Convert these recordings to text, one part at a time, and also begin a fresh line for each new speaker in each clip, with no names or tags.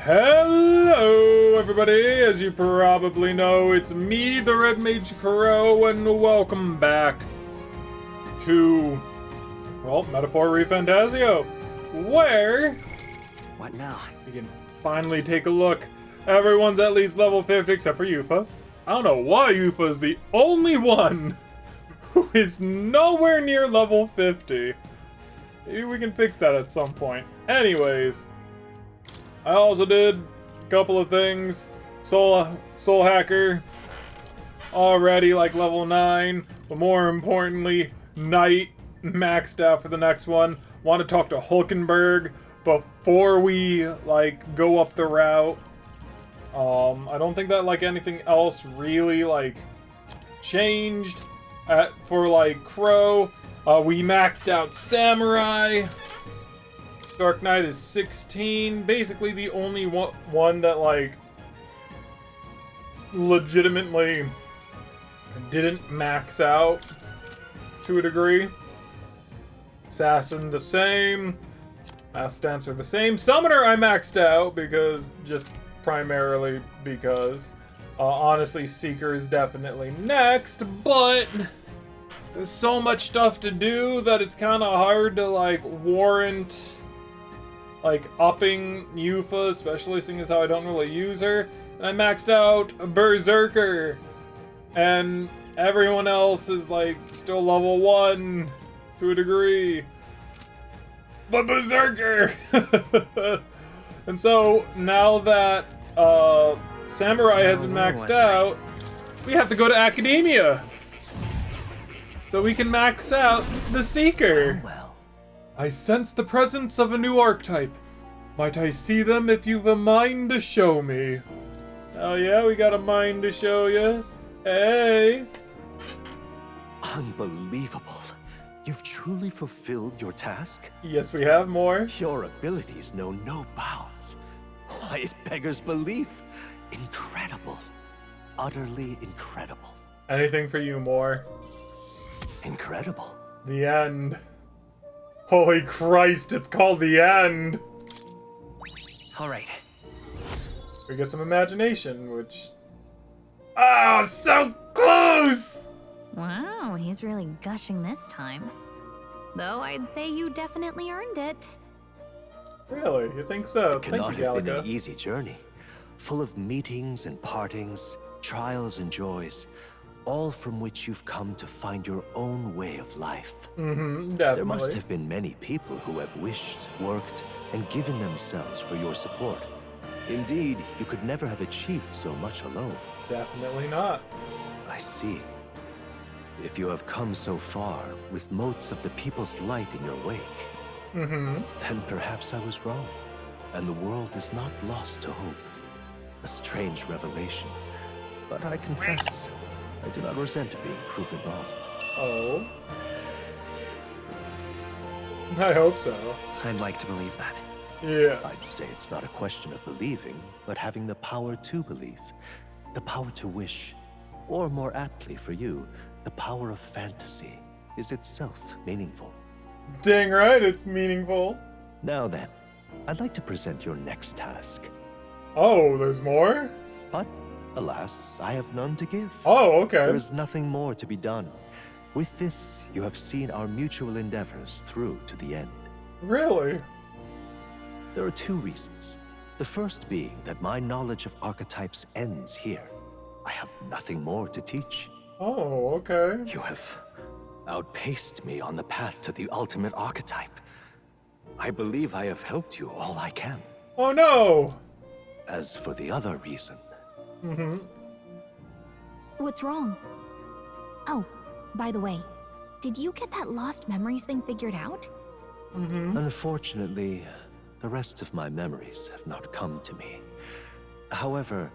Hello, everybody! As you probably know, it's me, TheRedMageKro, and welcome back to, well, Metaphor ReFantazio, where
What now?
you can finally take a look. Everyone's at least level 50 except for Yufa. I don't know why Yufa is the only one who is nowhere near level 50. Maybe we can fix that at some point. Anyways, I also did a couple of things. Soul Hacker, already like level 9, but more importantly, Knight maxed out for the next one. Want to talk to Hulkenberg before we like go up the route. I don't think that like anything else really like changed for like Crow. We maxed out Samurai. Dark Knight is 16. Basically the only one that like legitimately didn't max out to a degree. Assassin the same. Mass Dancer the same. Summoner I maxed out because primarily because honestly Seeker is definitely next, but there's so much stuff to do that it's kind of hard to like warrant like upping Yufa, especially seeing as how I don't really use her. And I maxed out Berserker, and everyone else is like still level 1 to a degree. But Berserker! And so now that Samurai has been maxed out, we have to go to Academia so we can max out the Seeker.
Well.
I sense the presence of a new archetype. Might I see them if you've a mind to show me? Oh yeah, we got a mind to show you. Hey!
Unbelievable. You've truly fulfilled your task?
Yes, we have more.
Your abilities know no bounds. Why, it beggars belief. Incredible. Utterly incredible.
Anything for you more.
Incredible.
The end. Holy Christ, it's called the end!
Alright.
We get some imagination, which... Oh, so close!
Wow, he's really gushing this time. Though I'd say you definitely earned it.
Really? You think so?
It
Thank
cannot
you,
have been
Gallica.
an easy journey. Full of meetings and partings, trials and joys, all from which you've come to find your own way of life.
Definitely.
There must have been many people who have wished, worked, and given themselves for your support. Indeed, you could never have achieved so much alone.
Definitely not.
I see. If you have come so far, with motes of the people's light in your wake, then perhaps I was wrong, and the world is not lost to hope. A strange revelation, but I confess, I do not resent being proven wrong.
Oh. I hope so.
I'd like to believe that.
Yes.
I'd say it's not a question of believing, but having the power to believe. The power to wish. Or more aptly for you, the power of fantasy is itself meaningful.
Dang right, it's meaningful.
Now then, I'd like to present your next task.
Oh, there's more?
But, alas, I have none to give.
Oh, okay.
There is nothing more to be done. With this, you have seen our mutual endeavors through to the end.
Really?
There are two reasons. The first being that my knowledge of archetypes ends here. I have nothing more to teach.
Oh, okay.
You have outpaced me on the path to the ultimate archetype. I believe I have helped you all I can.
Oh no!
As for the other reason,
What's wrong? Oh, by the way, did you get that lost memories thing figured out?
unfortunately, the rest of my memories have not come to me. However,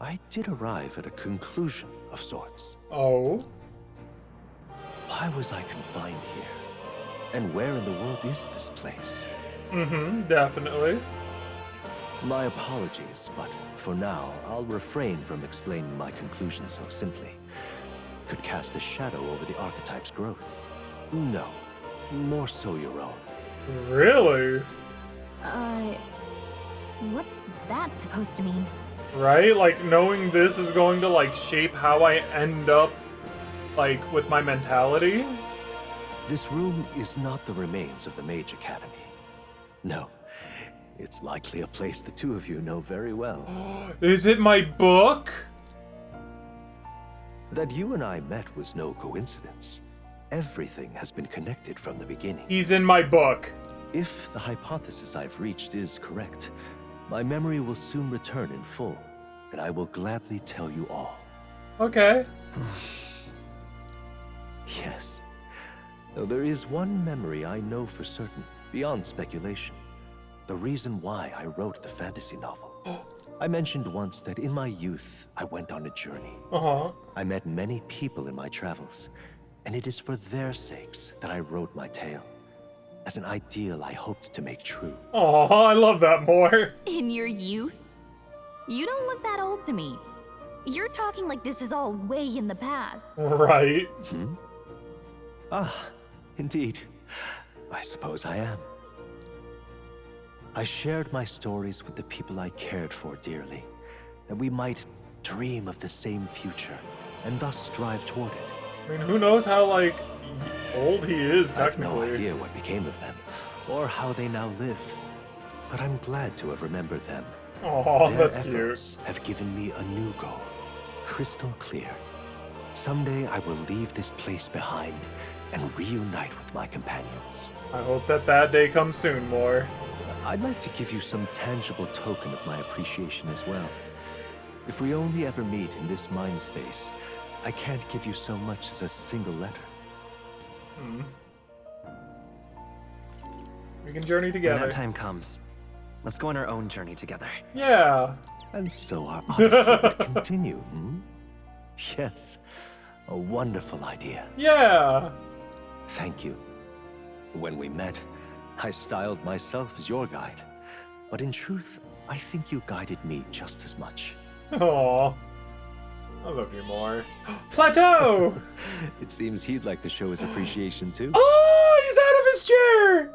I did arrive at a conclusion of sorts.
Oh?
Why was I confined here? And where in the world is this place?
Definitely.
My apologies, but for now, I'll refrain from explaining my conclusion so simply. Could cast a shadow over the archetype's growth. No, more so your own.
Really?
What's that supposed to mean?
Right? Like, knowing this is going to, like, shape how I end up, like, with my mentality?
This room is not the remains of the Mage Academy. No. It's likely a place the two of you know very well.
Is it my book?
That you and I met was no coincidence. Everything has been connected from the beginning.
He's in my book.
If the hypothesis I've reached is correct, my memory will soon return in full, and I will gladly tell you all.
Okay.
Yes. Though there is one memory I know for certain, beyond speculation. The reason why I wrote the fantasy novel. I mentioned once that in my youth, I went on a journey.
Uh-huh.
I met many people in my travels, and it is for their sakes that I wrote my tale. As an ideal I hoped to make true.
Oh, I love that more.
In your youth? You don't look that old to me. You're talking like this is all way in the past.
Right.
Ah, indeed. I suppose I am. I shared my stories with the people I cared for dearly, that we might dream of the same future, and thus strive toward it.
I mean, who knows how, like, old he is,
I have
technically.
no idea what became of them, or how they now live. But I'm glad to have remembered them.
Oh,
Their
that's
echoes
cute.
have given me a new goal, crystal clear. Someday I will leave this place behind and reunite with my companions.
I hope that that day comes soon, more.
I'd like to give you some tangible token of my appreciation as well. If we only ever meet in this mind space, I can't give you so much as a single letter.
We can journey
When
together.
that time comes, let's go on our own journey together.
Yeah.
And so our odyssey would continue, Yes, a wonderful idea.
Yeah.
Thank you. When we met, I styled myself as your guide. But in truth, I think you guided me just as much.
Aw. I love you more. Plateau!
It seems he'd like to show his appreciation too.
Oh, he's out of his chair!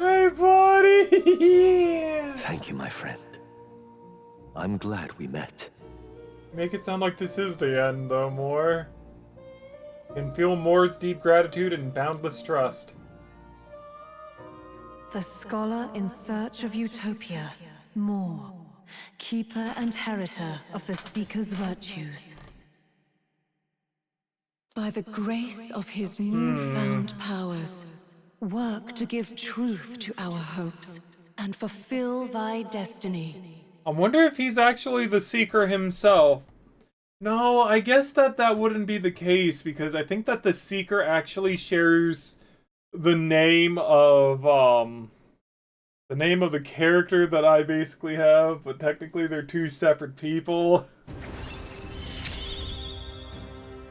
Hey, buddy! Yeah.
Thank you, my friend. I'm glad we met.
Make it sound like this is the end, though, Moore. You can feel Moore's deep gratitude and boundless trust.
The scholar in search of utopia, Moore, keeper and heritor of the Seeker's virtues. By the grace of his newfound powers, work to give truth to our hopes and fulfill thy destiny.
I wonder if he's actually the Seeker himself. No, I guess that wouldn't be the case, because I think that the Seeker actually shares the name of the character that I basically have, but technically they're two separate people.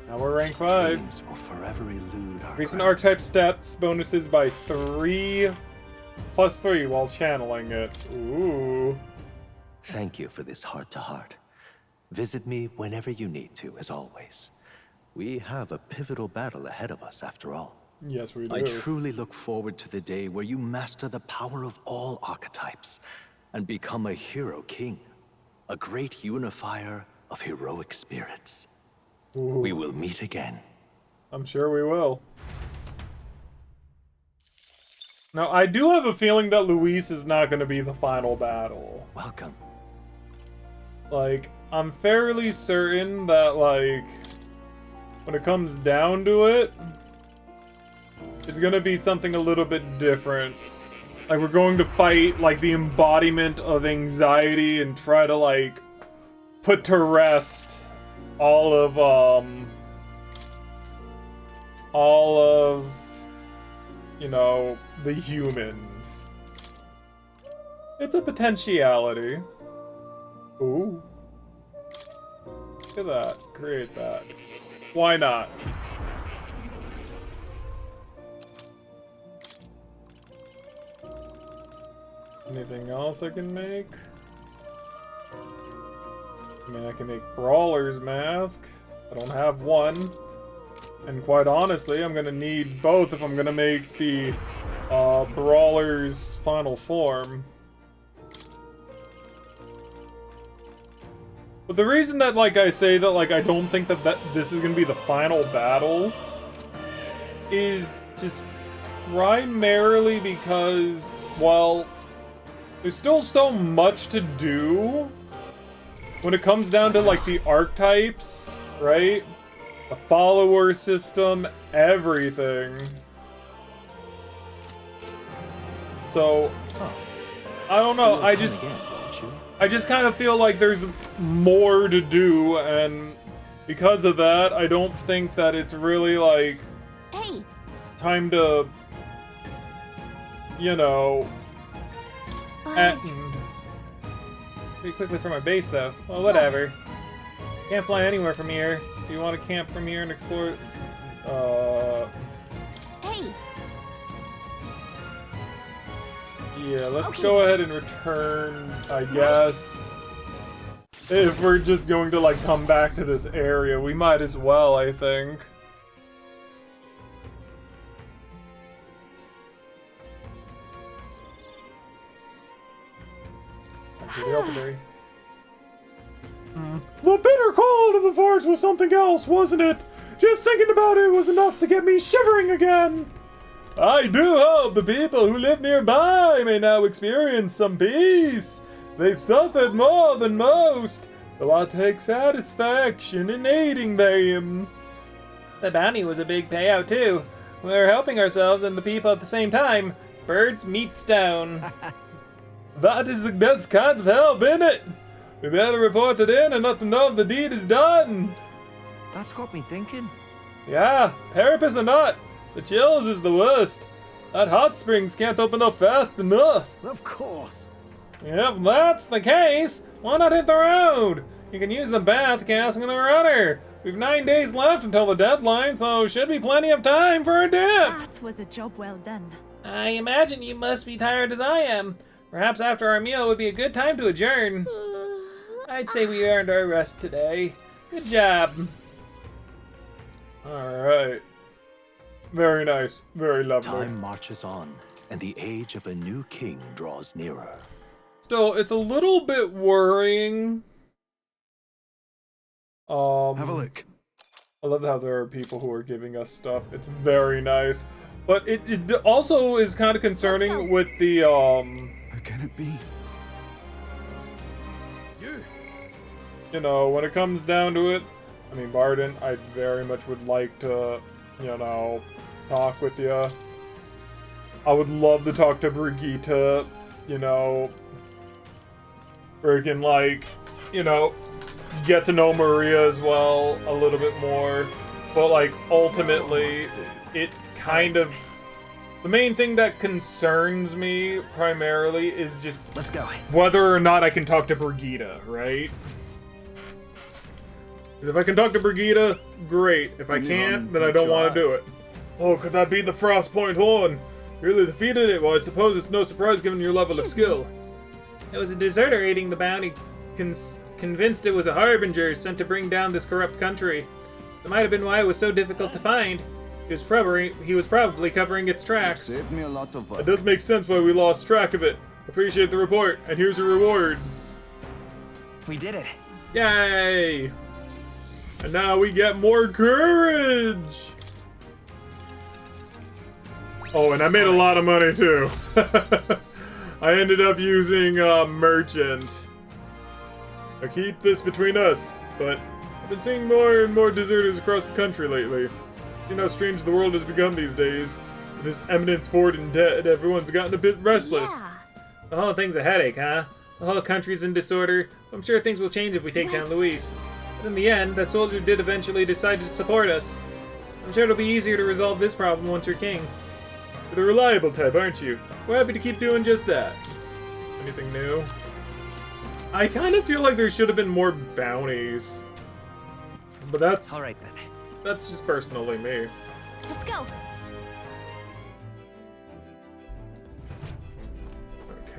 Now we're rank 5.
Dreams will forever elude our
Recent
grasp.
archetype stats bonuses by 3 plus 3 while channeling it. Ooh.
Thank you for this heart-to-heart. Visit me whenever you need to, as always. We have a pivotal battle ahead of us, after all.
Yes, we do.
I truly look forward to the day where you master the power of all archetypes and become a hero king, a great unifier of heroic spirits.
Ooh.
We will meet again.
I'm sure we will. Now, I do have a feeling that Luis is not going to be the final battle.
Welcome.
Like, I'm fairly certain that, like, when it comes down to it, it's gonna be something a little bit different. Like, we're going to fight, like, the embodiment of anxiety and try to, like, put to rest all of, you know, the humans. It's a potentiality. Ooh. Look at that. Create that. Why not? Anything else I can make? I mean, I can make Brawler's Mask. I don't have one. And quite honestly, I'm gonna need both if I'm gonna make the Brawler's final form. But the reason that, like, I say that, like, I don't think that this is gonna be the final battle is just primarily because, well, there's still so much to do when it comes down to, like, the archetypes, right? The follower system, everything. So, I don't know, I just kind of feel like there's more to do, and because of that, I don't think that it's really, like,
Hey,
time to, you know,
but
end. Pretty quickly from my base, though. Well, whatever. Can't fly anywhere from here. Do you want to camp from here and explore?
hey,
Yeah, let's
Okay.
go ahead and return, I guess. If we're just going to, like, come back to this area, we might as well, I think. The bitter cold of the forest was something else, wasn't it? Just thinking about it was enough to get me shivering again. I do hope the people who live nearby may now experience some peace. They've suffered more than most, so I take satisfaction in aiding them. The bounty was a big payout, too. We were helping ourselves and the people at the same time. Birds meet stone. That is the best kind of help, isn't it? We better report it in and let them know the deed is done.
That's got me thinking.
Yeah, Parapus or not, the chills is the worst. That hot springs can't open up fast enough.
Of course.
If that's the case, why not hit the road? You can use the bath cask in the runner. We've 9 days left until the deadline, so should be plenty of time for a dip.
That was a job well done.
I imagine you must be tired as I am. Perhaps after our meal would be a good time to adjourn. I'd say we earned our rest today. Good job. Alright. Very nice. Very lovely.
Time marches on, and the age of a new king draws nearer.
Still, it's a little bit worrying.
Have a look.
I love how there are people who are giving us stuff. It's very nice. But it also is kind of concerning with the,
How can it be?
you know, when it comes down to it, I mean, Barden, I very much would like to, you know, talk with you. I would love to talk to Brigitte, you know, freaking, like, you know, get to know Maria as well a little bit more. But, like, ultimately, it kind of... The main thing that concerns me, primarily, is just...
Let's go.
whether or not I can talk to Brigitte, right? Because if I can talk to Brigitte, great. If I can't, then I don't want to do it. Oh, could that be the Frostpoint Horn? Really defeated it? Well, I suppose it's no surprise given your level of skill. It was a deserter aiding the bounty, convinced it was a harbinger sent to bring down this corrupt country. That might have been why it was so difficult to find. He was probably covering its tracks.
Saved me a lot of
It does make sense why we lost track of it. Appreciate the report, and here's your reward.
We did it.
Yay! And now we get more courage! Oh, and I made a lot of money too. I ended up using merchant. Now keep this between us, but I've been seeing more and more deserters across the country lately. You know how strange the world has become these days. With this eminence fort and dead, everyone's gotten a bit restless.
Yeah.
The whole thing's a headache, huh? The whole country's in disorder. I'm sure things will change if we take down Luis. But in the end, that soldier did eventually decide to support us. I'm sure it'll be easier to resolve this problem once you're king. You're the reliable type, aren't you? We're happy to keep doing just that. Anything new? I kind of feel like there should have been more bounties. But that's
All right then.
that's just personally me.
Let's go.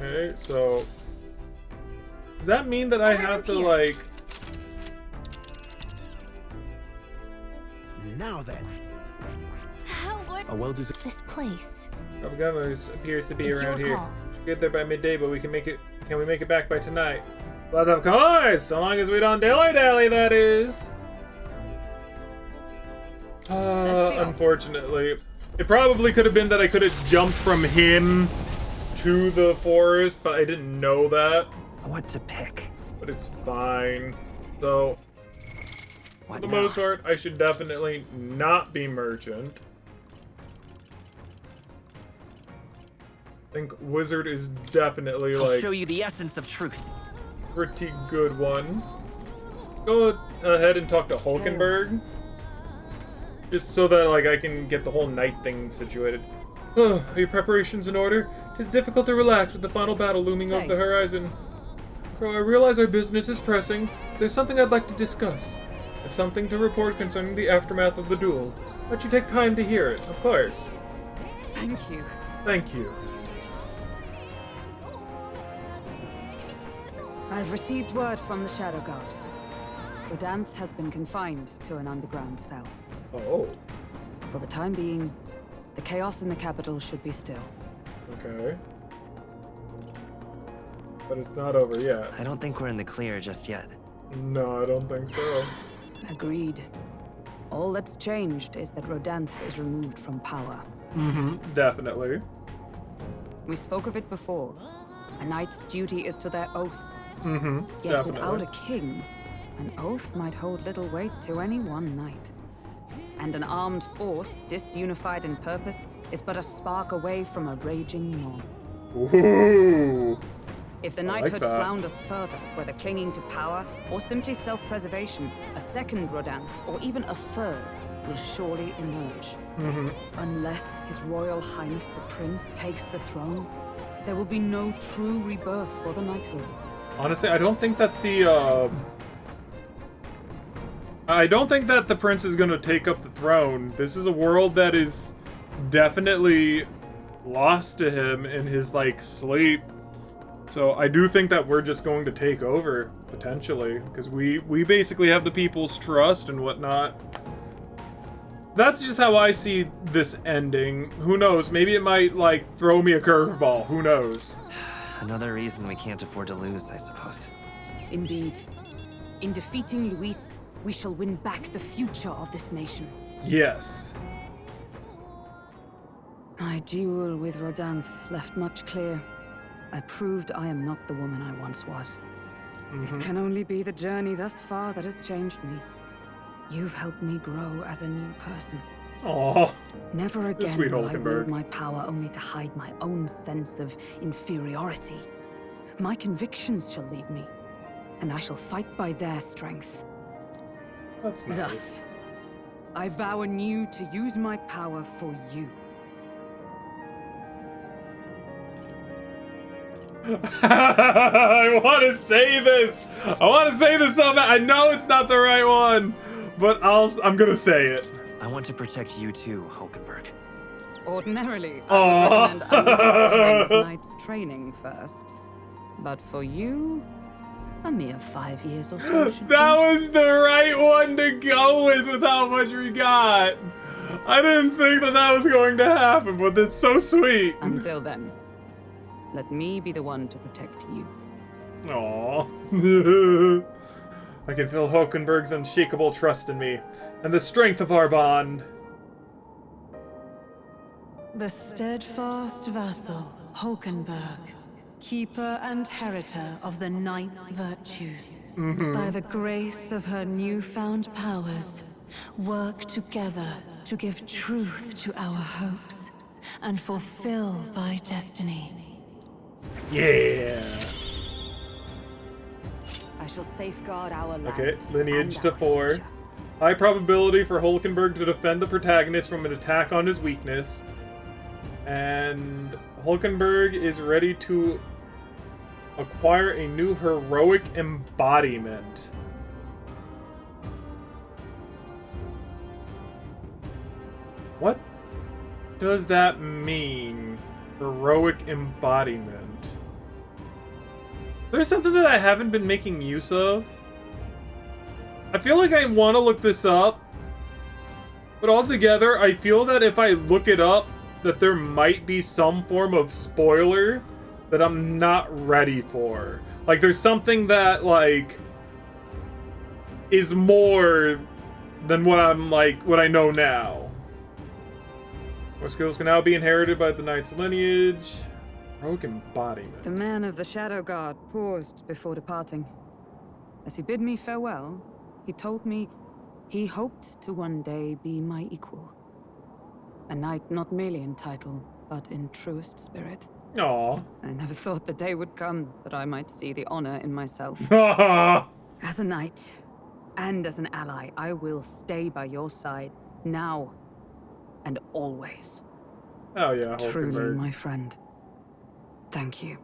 Okay, so does that mean that I have to, like...
Now then.
What?
A well-deserved...
This place.
Propaganda appears to be
It's
around
your
here.
call.
Should Get there by midday, but we can make it. Can we make it back by tonight? But of course, so long as we don't dilly-dally, that is. Unfortunately. It probably could have been that I could have jumped from him to the forest, but I didn't know that.
What to pick?
But it's fine. So, for the most part, I should definitely not be merchant. I think wizard is definitely
I'll show you the essence of truth.
Pretty good one. Go ahead and talk to Hulkenberg. Just so that I can get the whole night thing situated. Are your preparations in order? It is difficult to relax with the final battle looming over the horizon. Crow, I realize our business is pressing. There's something I'd like to discuss. It's something to report concerning the aftermath of the duel. Let you take time to hear it, of course.
Thank you.
Thank you.
I've received word from the Shadow Guard. Rodanth has been confined to an underground cell.
Oh.
For the time being, the chaos in the capital should be still.
Okay. But it's not over yet.
I don't think we're in the clear just yet.
No, I don't think so.
Agreed. All that's changed is that Rodanth is removed from power.
Definitely.
We spoke of it before. A knight's duty is to their oath. Yet
Definitely.
without a king, an oath might hold little weight to any one knight. And an armed force, disunified in purpose, is but a spark away from a raging mob.
Ooh.
If the
I like
knighthood
that.
flounders further, whether clinging to power or simply self-preservation, a second Rodanth, or even a third, will surely emerge. Unless His Royal Highness the Prince takes the throne, there will be no true rebirth for the knighthood.
Honestly, I don't think that the prince is gonna take up the throne. This is a world that is definitely lost to him in his sleep. So I do think that we're just going to take over potentially, because we basically have the people's trust and whatnot. That's just how I see this ending. Who knows? Maybe it might throw me a curveball. Who knows?
Another reason we can't afford to lose, I suppose.
Indeed. In defeating Luis, we shall win back the future of this nation.
Yes.
My duel with Rodanth left much clear. I proved I am not the woman I once was. It can only be the journey thus far that has changed me. You've helped me grow as a new person.
Aww.
Never again
sweet
will I
Hulkenberg.
wield my power only to hide my own sense of inferiority. My convictions shall lead me, and I shall fight by their strength.
That's nice.
Thus, I vow anew to use my power for you.
I want to say this. I want to say this so bad. I know it's not the right one, but I'm gonna say it.
I want to protect you too, Hulkenberg.
Ordinarily, I would recommend a lifetime of knight's training first. But for you, a mere 5 years or so should
That
do.
was the right one to go with how much we got. I didn't think that was going to happen, but that's so sweet.
Until then, let me be the one to protect you.
Aww. I can feel Hulkenberg's unshakable trust in me, and the strength of our bond.
The steadfast vassal, Hulkenberg, keeper and heritor of the knight's virtues. By the grace of her newfound powers, work together to give truth to our hopes and fulfill thy destiny.
Yeah.
I shall safeguard our land.
Okay, lineage
and
to
our
4.
future.
High probability for Hulkenberg to defend the protagonist from an attack on his weakness. And Hulkenberg is ready to acquire a new heroic embodiment. What does that mean? Heroic embodiment. There's something that I haven't been making use of. I feel like I want to look this up, but altogether, I feel that if I look it up, that there might be some form of spoiler that I'm not ready for. Like, there's something that, like, is more than what what I know now. More skills can now be inherited by the knight's lineage. Rogue embodiment.
The man of the Shadow Guard paused before departing. As he bid me farewell, he told me he hoped to one day be my equal. A knight not merely in title, but in truest spirit.
Aww.
I never thought the day would come that I might see the honor in myself. As a knight, and as an ally, I will stay by your side, now and always.
Oh yeah,
truly, my friend. Thank you.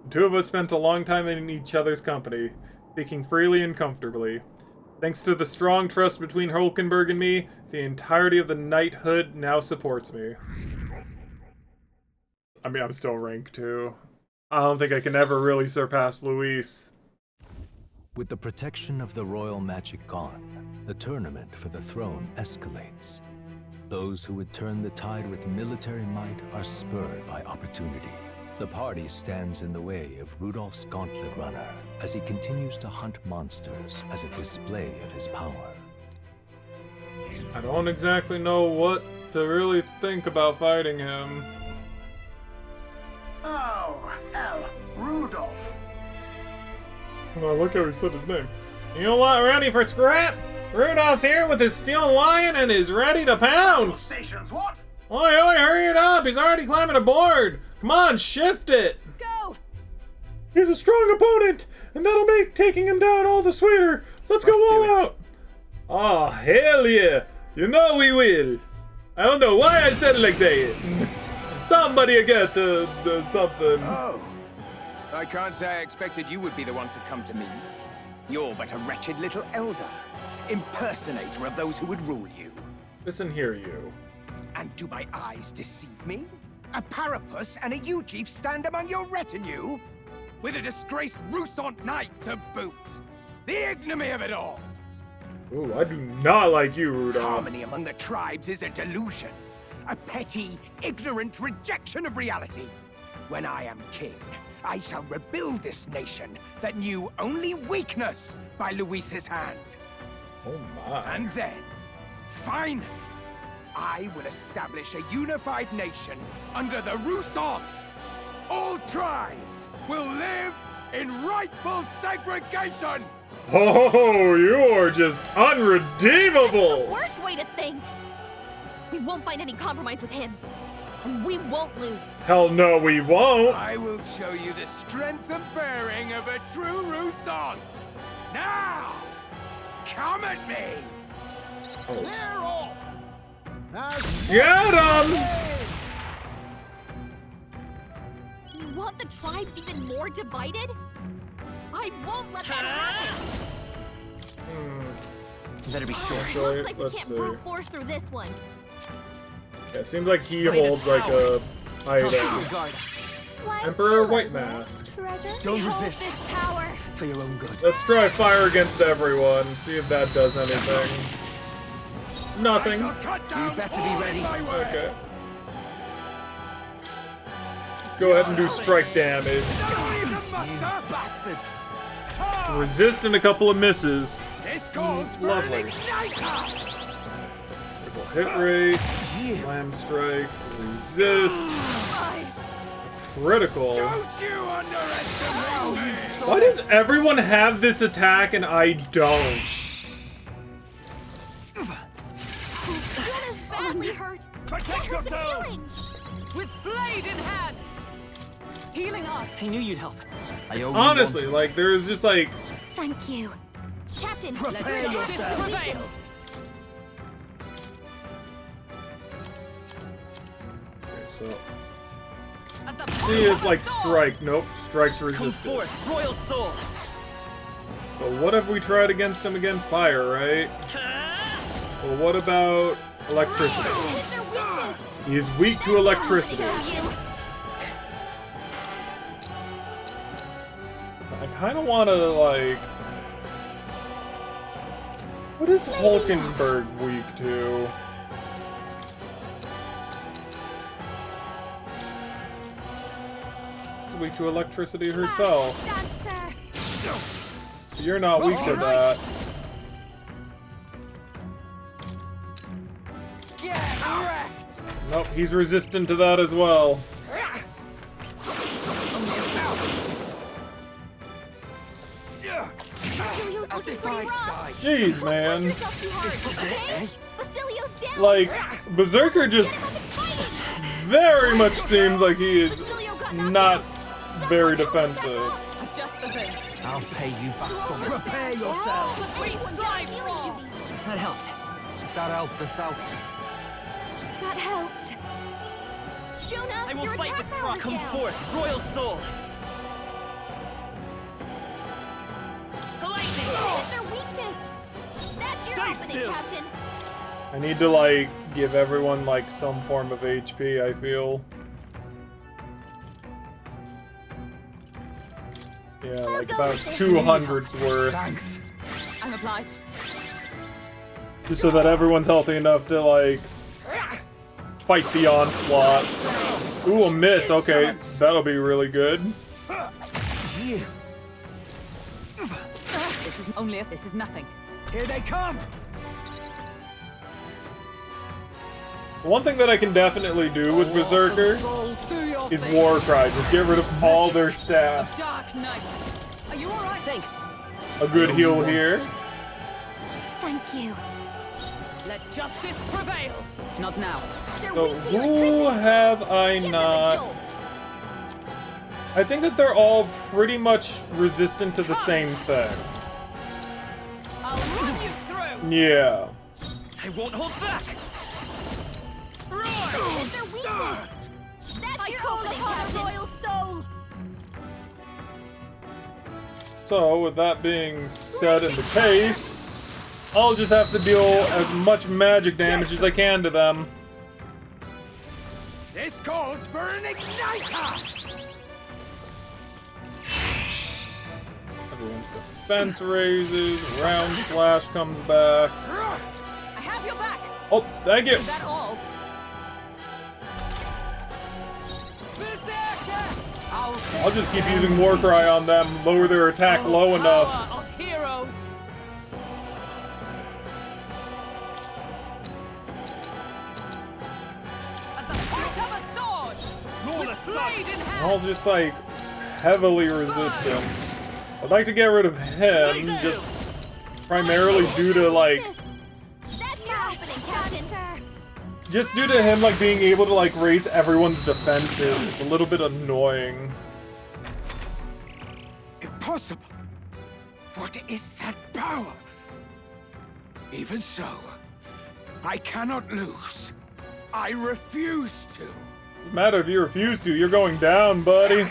The two of us spent a long time in each other's company, speaking freely and comfortably. Thanks to the strong trust between Hulkenberg and me, the entirety of the knighthood now supports me. I mean, I'm still rank 2. I don't think I can ever really surpass Luis.
With the protection of the royal magic gone, the tournament for the throne escalates. Those who would turn the tide with military might are spurred by opportunity. The party stands in the way of Rudolph's gauntlet runner as he continues to hunt monsters as a display of his power.
I don't exactly know what to really think about fighting him.
Oh, hell, Rudolph.
Oh, look how he said his name. You lot ready for scrap? Rudolph's here with his steel lion and is ready to pounce!
Stations, what?
Oi, oi, hurry it up! He's already climbing aboard! Come on, shift it!
Go!
He's a strong opponent, and that'll make taking him down all the sweeter. Let's go all out! Oh, hell yeah! You know we will! I don't know why I said it like that. Somebody get the something.
Oh. I can't say I expected you would be the one to come to me. You're but a wretched little elder, impersonator of those who would rule you.
Listen here, you.
And do my eyes deceive me? A Parapus and a Uchief stand among your retinue? With a disgraced Rusant knight to boot. The ignominy of it all!
Ooh, I do not like you, Rudolph.
Harmony among the tribes is a delusion. A petty, ignorant rejection of reality. When I am king, I shall rebuild this nation that knew only weakness by Luis's hand.
Oh my.
And then, finally, I will establish a unified nation under the Rusants. All tribes will live in rightful segregation.
Oh, you're just unredeemable.
That's the worst way to think. We won't find any compromise with him. And we won't lose.
Hell no, we won't.
I will show you the strength and bearing of a true Rusant. Now, come at me. Clear off.
Get him!
You want the tribes even more divided? I won't let that happen.
Better be sure.
Looks like we can't brute force through this one.
Yeah, seems like he holds like a item. Emperor White Mask.
Don't resist. This power.
For your own good.
Let's try fire against everyone. See if that does anything. Nothing.
You better be ready.
Okay. Go ahead and do strike damage. Resist and a couple of misses. Lovely. Critical hit rate. Slam strike. Resist. Critical. Why does everyone have this attack and I don't?
Badly hurt.
Protect yourselves!
With blade in hand! Healing us!
I knew you'd help. I owe you
Honestly,
one.
like, there's just like...
Thank you. Captain,
Prepare yourself.
prevail.
Okay, so... See if, like, strike. Nope, strike's
Come
resisted.
forth, royal soul.
But what if we tried against him again? Fire, right? Well, what about electricity? He is weak to electricity. I kind of want to, like... What is Hulkenberg weak to? weak to electricity herself. You're not weak to that.
Get wrecked!
Nope, he's resistant to that as well. Jeez, man. Like, Berserker just very much seems like he is not very defensive.
I'll pay you back.
Prepare yourselves!
That helped. That helped us out.
That helped. Jonah,
I will
your
fight
attack
with
power
pride. Come
is down.
forth, royal soul.
It's their weakness. That's your opening, Captain.
I need to, like, give everyone, like, some form of HP, I feel. Yeah, like about 200's worth.
Thanks.
I'm obliged.
Just so that everyone's healthy enough to, like, fight the onslaught. Ooh, a miss. Okay, that'll be really good.
This is nothing.
Here they come!
One thing that I can definitely do with Berserker is War Cry. Just get rid of all their stats.
Dark Knight. Are you alright? Thanks.
A good heal here.
Thank you.
Let justice prevail. Not now.
They're
So
weak to
who
electricity.
have I
Give them a
not?
jolt.
I think that they're all pretty much resistant to the same thing.
I'll run you through.
Yeah.
I won't hold back.
It's their weakness. That's your opening, Captain. Royal soul.
So with that being said in the case, I'll just have to deal as much magic damage as I can to them.
This calls for an igniter!
Everyone's defense raises, round slash comes back.
I have your back.
Oh, thank you.
Is that all?
I'll just keep using War Cry on them, lower their attack low enough.
Power of heroes. As the point of a sword. With blade in hand.
I'll just like heavily resist him. I'd like to get rid of him, just primarily due to like,
That's your opening, Captain.
just due to him like being able to like raise everyone's defenses. It's a little bit annoying.
Impossible! What is that power? Even so, I cannot lose. I refuse to.
Doesn't matter if you refuse to, you're going down, buddy.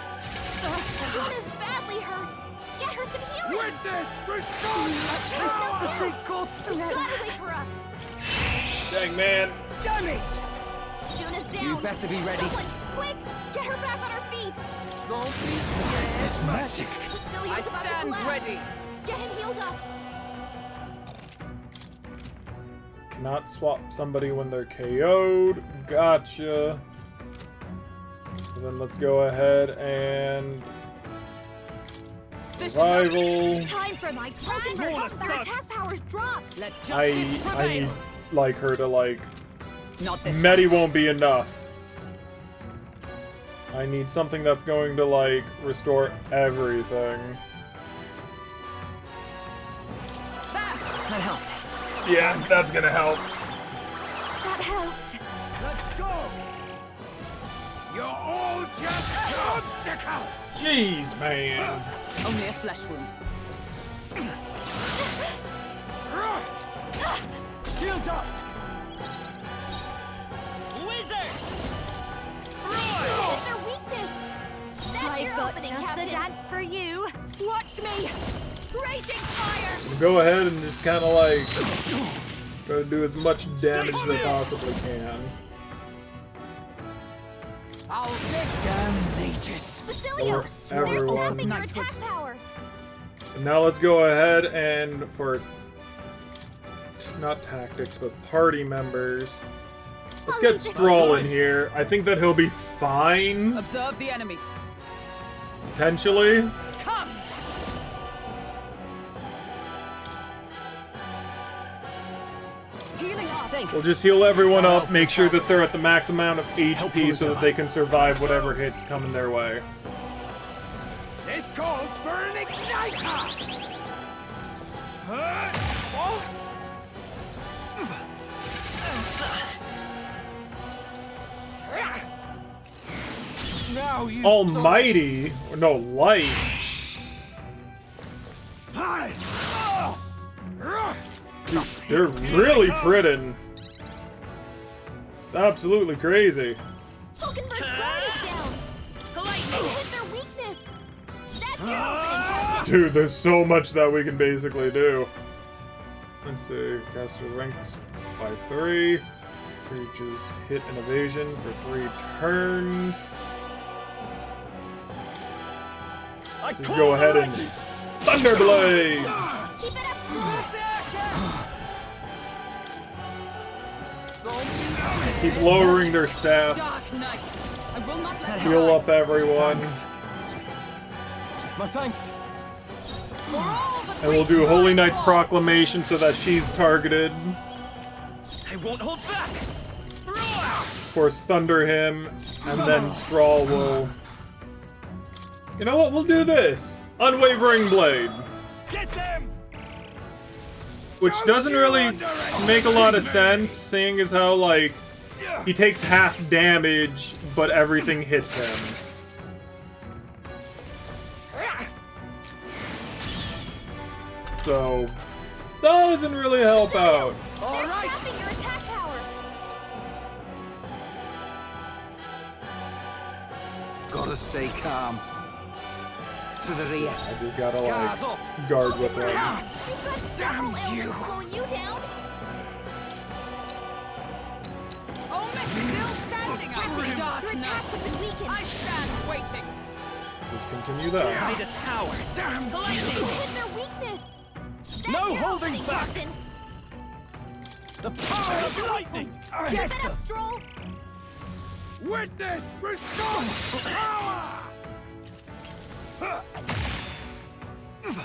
Luna's badly hurt. Get her some healing.
Witness! Restore that power!
We gotta wait for us.
Dang, man.
Done it!
Luna's down.
You better be ready.
Someone, quick, get her back on her feet.
Don't be scared.
Magic!
Cecilia's
I
about to
stand
collapse.
ready.
Get him healed up.
Cannot swap somebody when they're KO'd. Gotcha. So then let's go ahead and revival.
Time for my token. Their attack powers dropped.
Let
I
justice prevail.
need like her to like
Not this
Medi won't be enough. I need something that's going to like restore everything.
That helped.
Yeah, that's gonna help.
That helped.
Let's go! You're all just obstacles!
Jeez, man.
Only a flesh wound.
Shields up!
Wizard!
It's their weakness. That's your opening, Captain. The dance for you. Watch me. Raging fire.
Go ahead and just kind of like try to do as much damage as I possibly can.
I'll take
Damn mages!
Basilio, they're
everyone.
sapping your attack power.
And now let's go ahead and for not tactics, but party members. Let's get Stroll in here. I think that he'll be fine.
Observe the enemy.
Potentially.
Come. Healing up. Thanks.
We'll just heal everyone up, make sure that they're at the max amount of HP so that they can survive whatever hits coming their way.
This calls for an igniter! What? Now you
Almighty! Or no, light. Dude, they're really critting. Absolutely crazy.
Hulkenberg's guard is down. They hit their weakness. That's your opening, Captain.
Dude, there's so much that we can basically do. Let's see. Caster ranks by 3. Creatures hit an evasion for 3 turns. Just go ahead and Thunderblade!
Keep it up,
Keep lowering their stats. Heal up everyone.
My thanks.
And we'll do Holy Knight's Proclamation so that she's targeted.
I won't hold back.
Of course, thunder him, and then Straw will... You know what? We'll do this. Unwavering Blade.
Get them!
Which doesn't really make a lot of sense, seeing as how, like, he takes half damage, but everything hits him. So, doesn't really help out.
They're sapping your attack power.
Gotta stay calm. To the rear.
I just gotta, like, guard with him.
You've got several ailments slowing you down.
Still standing up.
Captain, your attacks have been weakened.
I stand waiting.
Just continue that.
Greatest power.
Damn
They hit their weakness. That's
No
your
holding
opening,
back.
Captain.
The power of lightning!
Keep it up, Stroll.
Witness restore power!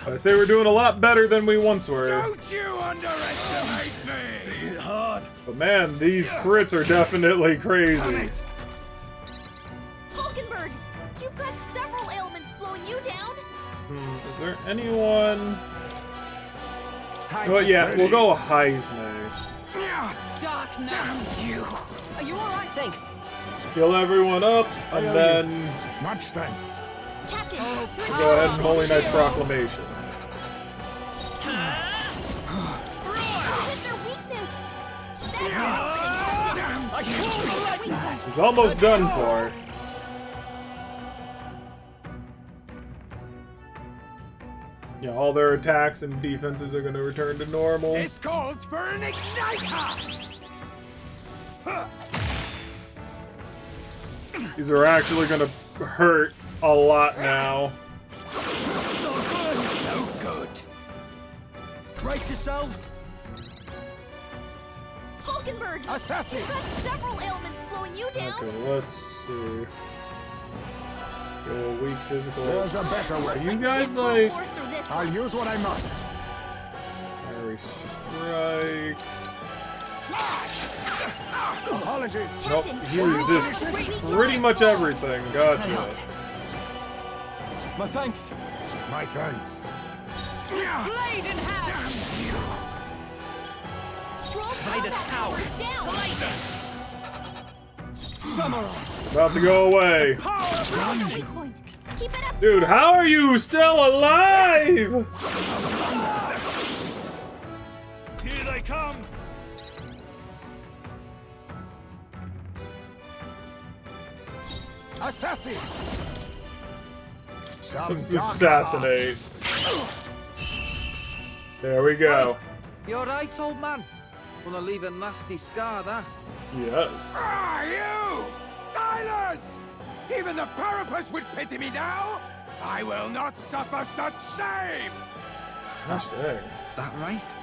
I say we're doing a lot better than we once were.
Don't you underestimate me! Hit hard!
But man, these crits are definitely crazy.
Hulkenberg, you've got several ailments slowing you down.
Is there anyone... Oh yeah, we'll go Heisme.
Dark Knight.
Damn you!
Are you alright?
Thanks.
Heal everyone up, and then
Much thanks.
Captain,
we'll go ahead and Holy Knight's Proclamation.
hit their weakness. That's your opening, Captain.
He's almost done for. Yeah, all their attacks and defenses are going to return to normal.
This calls for an igniter!
These are actually going to hurt a lot now.
No good. Brace yourselves.
Hulkenberg,
Assassin!
you've got several ailments slowing you down.
Okay, let's see. Go weak physical.
There's a better
Are
way.
you guys like...
Force through this
I'll
one.
use what I must.
Fiery Strike...
Apologies.
Nope, he resists pretty much everything. Gotcha.
My thanks.
My thanks.
Blade in hand.
Stroll's
Greatest
combat
power.
is down.
Samurai.
About to go away.
Weak point. Keep it up,
Dude, how are you still alive?
Here they come. Assassin.
Some
Let's
dark
assassinate. There we go.
You alright, old man? Gonna leave a nasty scar, that.
Yes.
Ah, you! Silence! Even the Parapus would pity me now! I will not suffer such shame!
Gosh dang.
That right?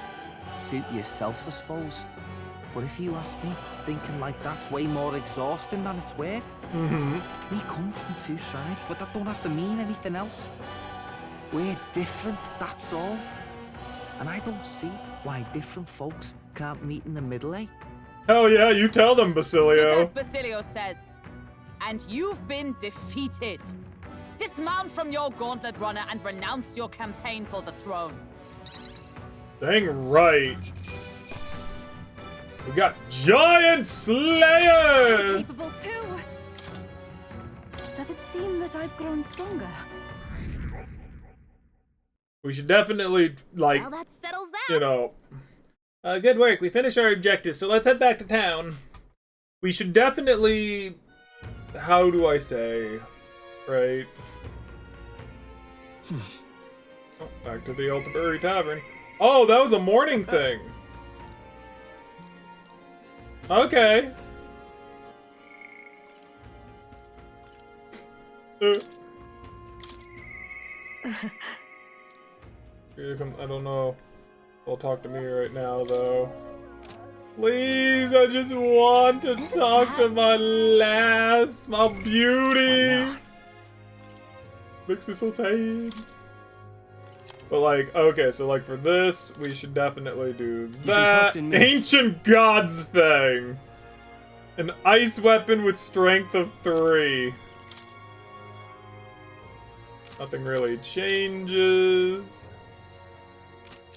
suit yourself, I suppose. But if you ask me, thinking like that's way more exhausting than it's worth. We come from two tribes, but that don't have to mean anything else. We're different, that's all. And I don't see why different folks can't meet in the middle, eh?
Hell yeah, you tell them, Basilio.
Just as Basilio says. And you've been defeated. Dismount from your gauntlet runner and renounce your campaign for the throne.
Dang right. We got Giant Slayer!
Capable too. Does it seem that I've grown stronger?
We should definitely, like,
Well, that settles that.
you know... good work, we finished our objectives, so let's head back to town. We should definitely... How do I say? Right. Oh, back to the Elderberry Tavern. Oh, that was a morning thing. Okay. I don't know. They'll talk to me right now, though. Please, I just want to talk to my lass, my beauty. Makes me so sad. But like, okay, so like for this, we should definitely do that. Ancient Gods Fang. An ice weapon with strength of 3. Nothing really changes.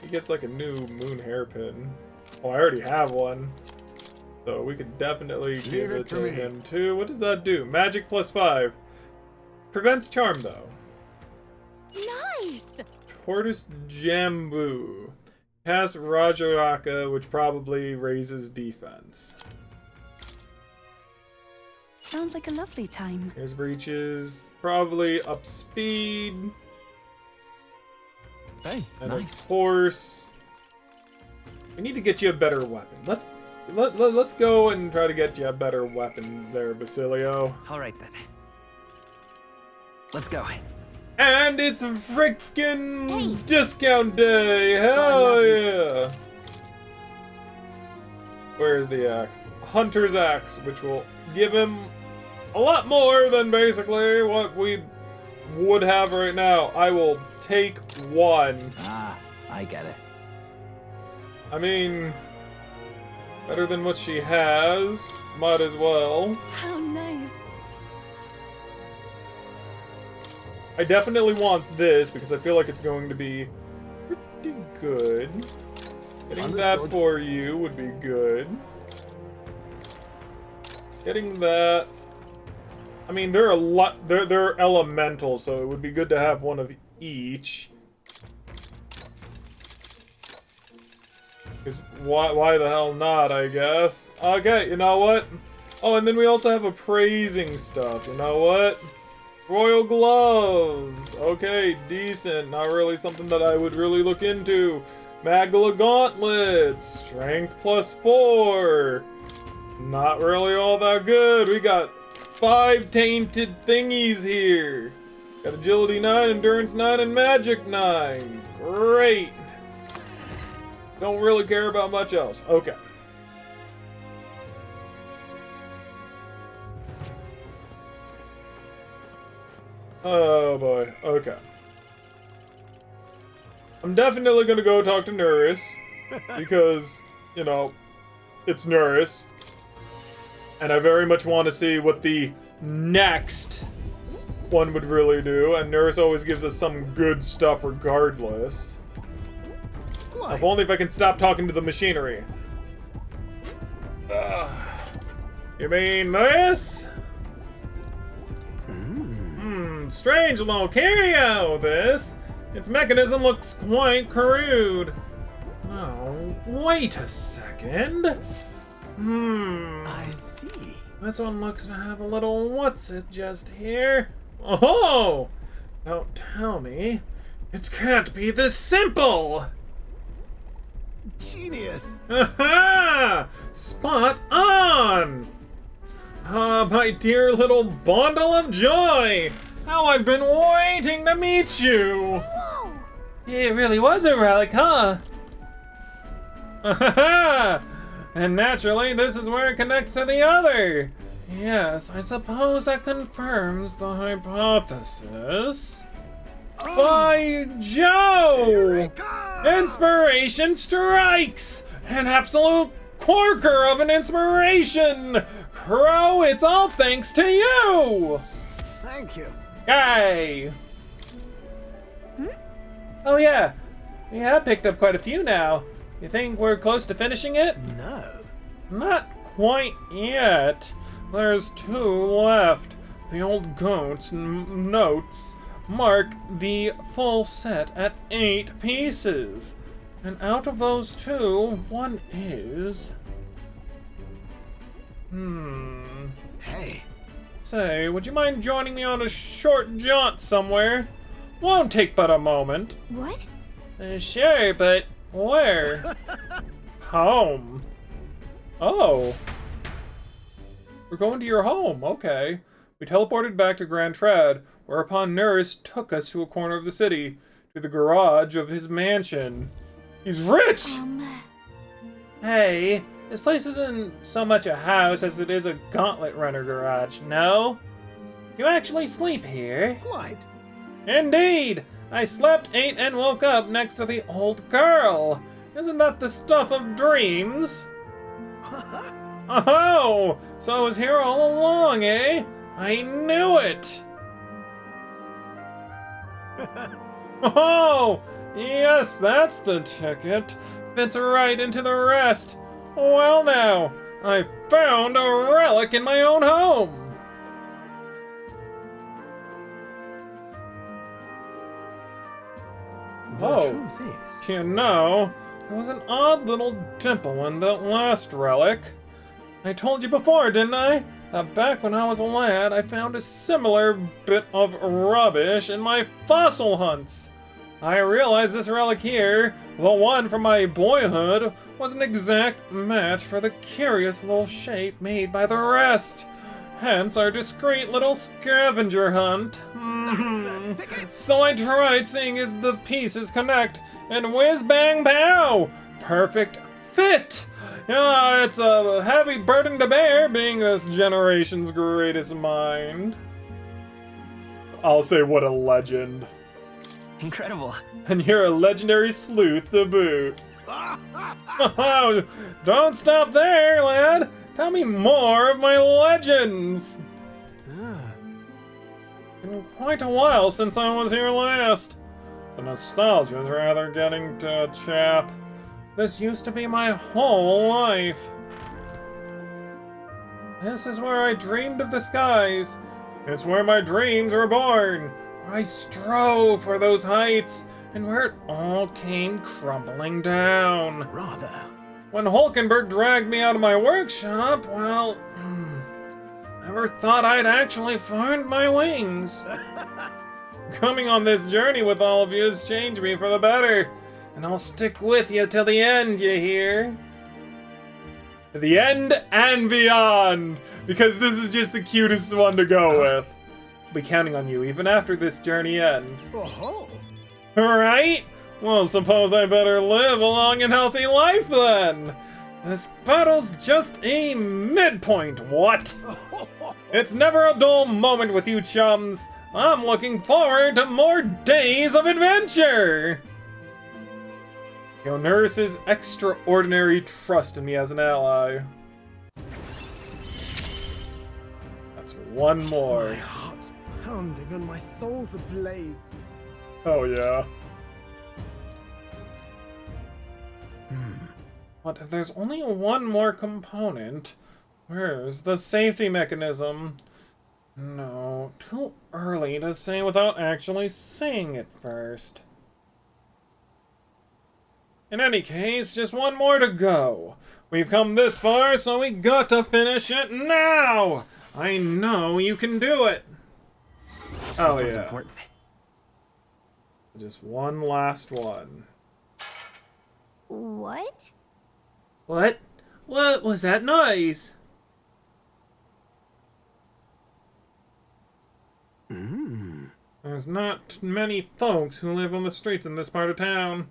He gets like a new moon hairpin. Oh, I already have one. So we could definitely give it to him too. What does that do? Magic +5. Prevents charm though.
Nice!
Tortoise Jambu. Cast Rajaraka, which probably raises defense.
Sounds like a lovely time.
Here's breaches. Probably up speed.
Hey,
And
nice.
of course, we need to get you a better weapon. Let's go and try to get you a better weapon there, Basilio.
All right then. Let's go.
And it's a freaking discount day! Hell yeah! Where's the axe? Hunter's axe, which will give him a lot more than basically what we would have right now. I will take 1.
Ah, I get it.
I mean, better than what she has. Might as well.
How nice.
I definitely want this because I feel like it's going to be pretty good. Getting that for you would be good. Getting that. I mean, they're a lot. They're elemental, so it would be good to have one of each. Because why the hell not, I guess. Okay, you know what? Oh, and then we also have appraising stuff. You know what? Royal gloves. Okay, decent. Not really something that I would really look into. Magla gauntlets. Strength +4. Not really all that good. We got 5 tainted thingies here. Got agility 9, endurance 9, and magic 9. Great. Don't really care about much else. Okay. Oh boy. Okay. I'm definitely gonna go talk to Nuris. Because, you know, it's Nuris. And I very much want to see what the next one would really do. And Nuris always gives us some good stuff regardless. If only if I can stop talking to the machinery. You mean this? Strange little curio, this. Its mechanism looks quite crude. Oh, wait a second.
I see.
This one looks to have a little what's-it just here. Oh! Don't tell me. It can't be this simple!
Genius.
Aha! Spot on! Ah, my dear little bundle of joy! How I've been waiting to meet you!
Whoa!
It really was a relic, huh? And naturally, this is where it connects to the other. Yes, I suppose that confirms the hypothesis. By Joe! Inspiration strikes! An absolute corker of an inspiration! Kro, it's all thanks to you!
Thank you.
Yay! Oh yeah. Yeah, I picked up quite a few now. You think we're close to finishing it?
No.
Not quite yet. There's 2 left. The old goat's notes mark the full set at 8 pieces. And out of those 2, one is...
Hey.
Say, would you mind joining me on a short jaunt somewhere? Won't take but a moment.
What?
Sure, but where? Home. Oh. We're going to your home, okay. We teleported back to Grand Trad, whereupon Nurse took us to a corner of the city, to the garage of his mansion. He's rich! Hey, this place isn't so much a house as it is a gauntlet runner garage, no? You actually sleep here?
Quite.
Indeed! I slept, ate, and woke up next to the old girl. Isn't that the stuff of dreams? Oh, so I was here all along, eh? I knew it! Oh, yes, that's the ticket. Fits right into the rest. Well now, I found a relic in my own home.
The truth is...
You know, there was an odd little dimple in that last relic. I told you before, didn't I? That back when I was a lad, I found a similar bit of rubbish in my fossil hunts. I realized this relic here, the one from my boyhood, was an exact match for the curious little shape made by the rest. Hence our discreet little scavenger hunt. So I tried seeing if the pieces connect, and whiz bang pow! Perfect fit! Yeah, it's a heavy burden to bear, being this generation's greatest mind. I'll say what a legend.
Incredible.
And you're a legendary sleuth to boot. Don't stop there, lad! Tell me more of my legends! Been quite a while since I was here last. The nostalgia's rather getting to a chap. This used to be my whole life. This is where I dreamed of the skies. It's where my dreams were born. Where I strove for those heights, and where it all came crumbling down.
Rather.
When Hulkenberg dragged me out of my workshop, well, never thought I'd actually find my wings. Coming on this journey with all of you has changed me for the better, and I'll stick with you till the end, you hear? The end and beyond, because this is just the cutest one to go with. I'll be counting on you even after this journey ends.
Oh.
Right? Well, suppose I better live a long and healthy life then. This battle's just a midpoint, what? It's never a dull moment with you chums. I'm looking forward to more days of adventure. Your nurse's extraordinary trust in me as an ally. That's one more.
My heart's pounding and my soul's ablaze.
Oh yeah. But if there's only one more component, where's the safety mechanism? No, too early to say without actually seeing it first. In any case, just one more to go. We've come this far, so we got to finish it now! I know you can do it! Oh yeah.
Important.
Just one last one.
What?
What? What was that noise? There's not many folks who live on the streets in this part of town.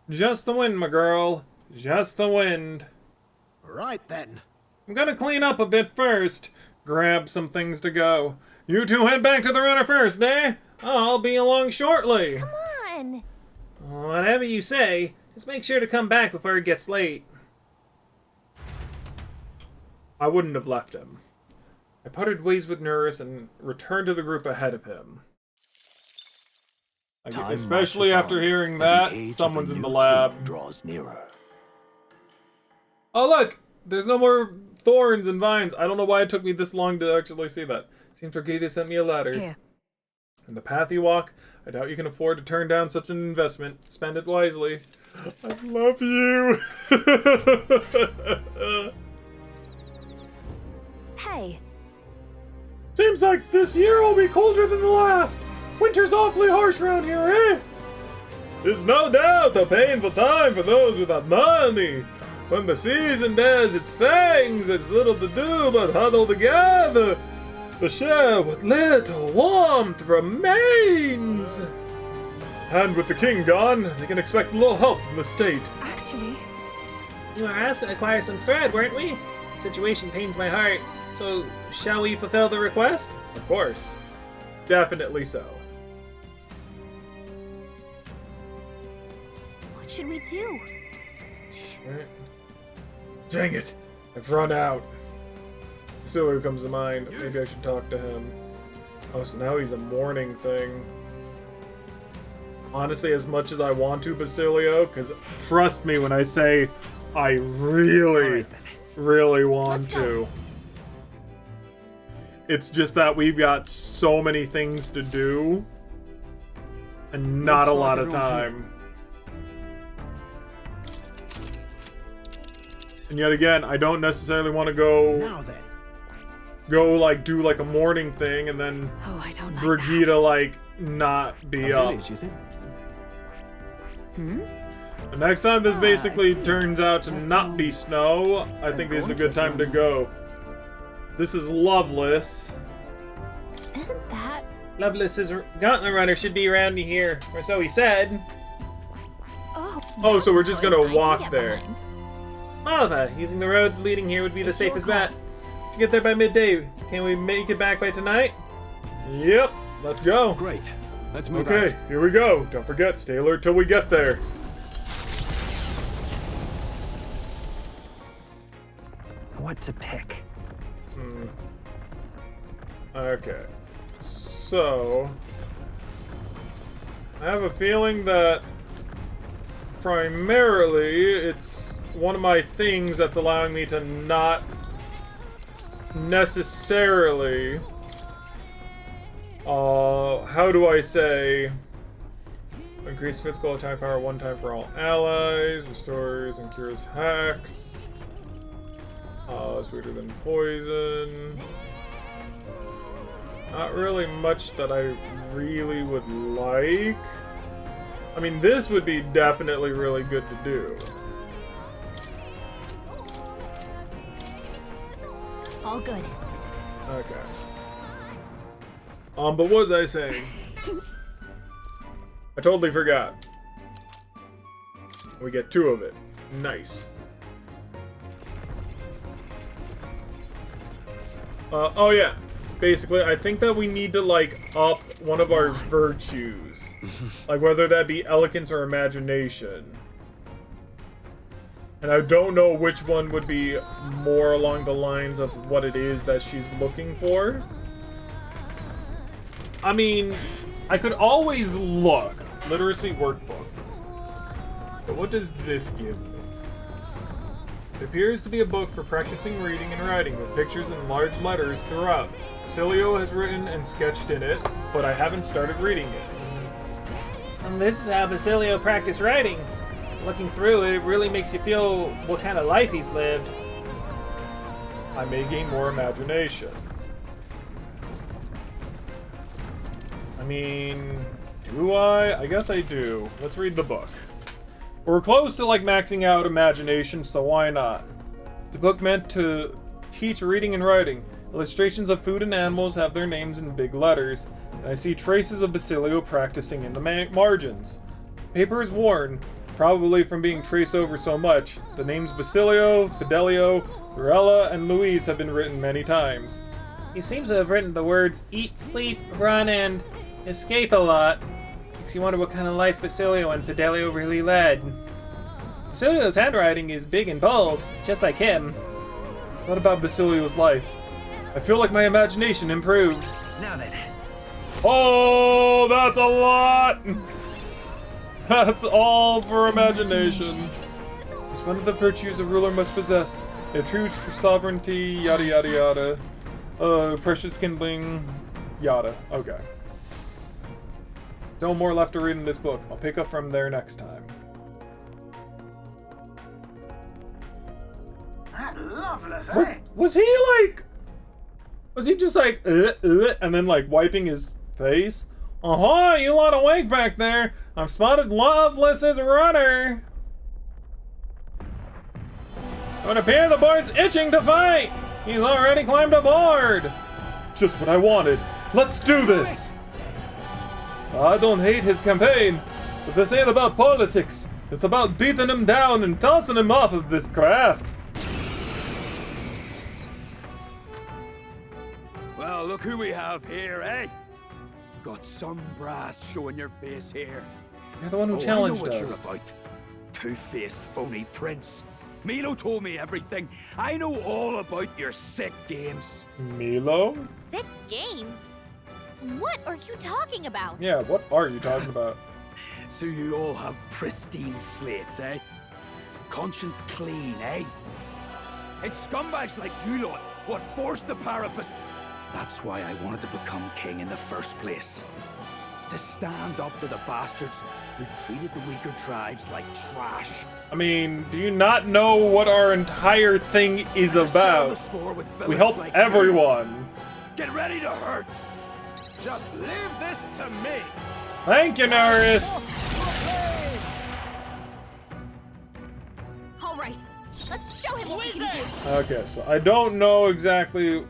Just the wind, my girl. Just the wind.
Right then.
I'm gonna clean up a bit first. Grab some things to go. You two head back to the runner first, eh? I'll be along shortly.
Come on.
Whatever you say, just make sure to come back before it gets late.
I wouldn't have left him. I parted ways with Nurse and returned to the group ahead of him. Especially after hearing that, someone's in the lab.
Draws nearer.
Oh look! There's no more thorns and vines. I don't know why it took me this long to actually see that. Seems Brigida sent me a letter.
Here.
And the path you walk, I doubt you can afford to turn down such an investment. Spend it wisely. I love you!
Hey.
Seems like this year will be colder than the last. Winter's awfully harsh around here, eh? It's no doubt a painful time for those without money. When the season bears its fangs, there's little to do but huddle together to share what little warmth remains. And with the king gone, they can expect little help from the state.
Actually...
You were asked to acquire some thread, weren't we? The situation pains my heart. So, shall we fulfill the request?
Of course. Definitely so.
What should we do?
Dang it! I've run out. Basilio comes to mind. Maybe I should talk to him. Oh, so now he's a morning thing. Honestly, as much as I want to, Basilio, because trust me when I say I really, really want to. It's just that we've got so many things to do and not a lot of time. And yet again, I don't necessarily want to go like do like a morning thing and then
I don't like
Brigida
that.
like not be up.
Village, is it?
The next time this basically turns out to not be snow, I think this is a good time to go. This is Loveless.
Isn't that...
Loveless's gauntlet runner should be around here, or so he said.
Oh, so we're just gonna walk there.
Martha, using the roads leading here would be the safest bet. To get there by midday, can we make it back by tonight?
Yep, let's go.
Great. Let's move
Okay, here we go. Don't forget, stay alert till we get there.
What to pick?
Okay. So... I have a feeling that primarily it's one of my things that's allowing me to not necessarily how do I say, increase physical attack power one time for all allies, restores and cures hacks, sweeter than poison. Not really much that I really would like. I mean, this would be definitely really good to do.
All good.
Okay. But what was I saying? I totally forgot. We get 2 of it. Nice. Oh yeah. Basically, I think that we need to, like, up one of our virtues. Like, whether that be eloquence or imagination. And I don't know which one would be more along the lines of what it is that she's looking for. I mean, I could always look. Literacy workbook. But what does this give me? It appears to be a book for practicing reading and writing with pictures in large letters throughout. Basilio has written and sketched in it, but I haven't started reading it.
And this is how Basilio practiced writing. Looking through it, it really makes you feel what kind of life he's lived.
I may gain more imagination. I mean, do I? I guess I do. Let's read the book. We're close to like maxing out imagination, so why not? The book meant to teach reading and writing. Illustrations of food and animals have their names in big letters, and I see traces of Basilio practicing in the margins. Paper is worn. probably from being traced over so much. The names Basilio, Fidelio, Lorella, and Luis have been written many times.
He seems to have written the words eat, sleep, run, and escape a lot. Makes you wonder what kind of life Basilio and Fidelio really led. Basilio's handwriting is big and bold, just like him.
What about Basilio's life? I feel like my imagination improved.
Now then.
Oh, that's a lot! That's all for imagination. It's one of the virtues a ruler must possess. A true sovereignty, yada yada yada. Precious kindling, yada. Okay. No more left to read in this book. I'll pick up from there next time. Was he like... Was he just like, and then like wiping his face? Uh-huh, you lot awake back there. I've spotted Loveless's runner. It would appear the boy's itching to fight. He's already climbed aboard. Just what I wanted. Let's do this. I don't hate his campaign, but this ain't about politics. It's about beating him down and tossing him off of this craft.
Well, look who we have here, eh? Got some brass showing your face here.
You're the one who challenged
I know what
us.
you're about. Two-faced phony prince. Milo told me everything. I know all about your sick games.
Milo?
Sick games? What are you talking about?
Yeah, what are you talking about?
So you all have pristine slates, eh? Conscience clean, eh? It's scumbags like you lot what forced the Parapus. That's why I wanted to become king in the first place. To stand up to the bastards who treated the weaker tribes like trash.
I mean, do you not know what our entire thing is about? We help
like
everyone.
You. Get ready to hurt.
Just leave this to me.
Thank you, Norris.
All right, let's show him what we can do.
Okay, so I don't know exactly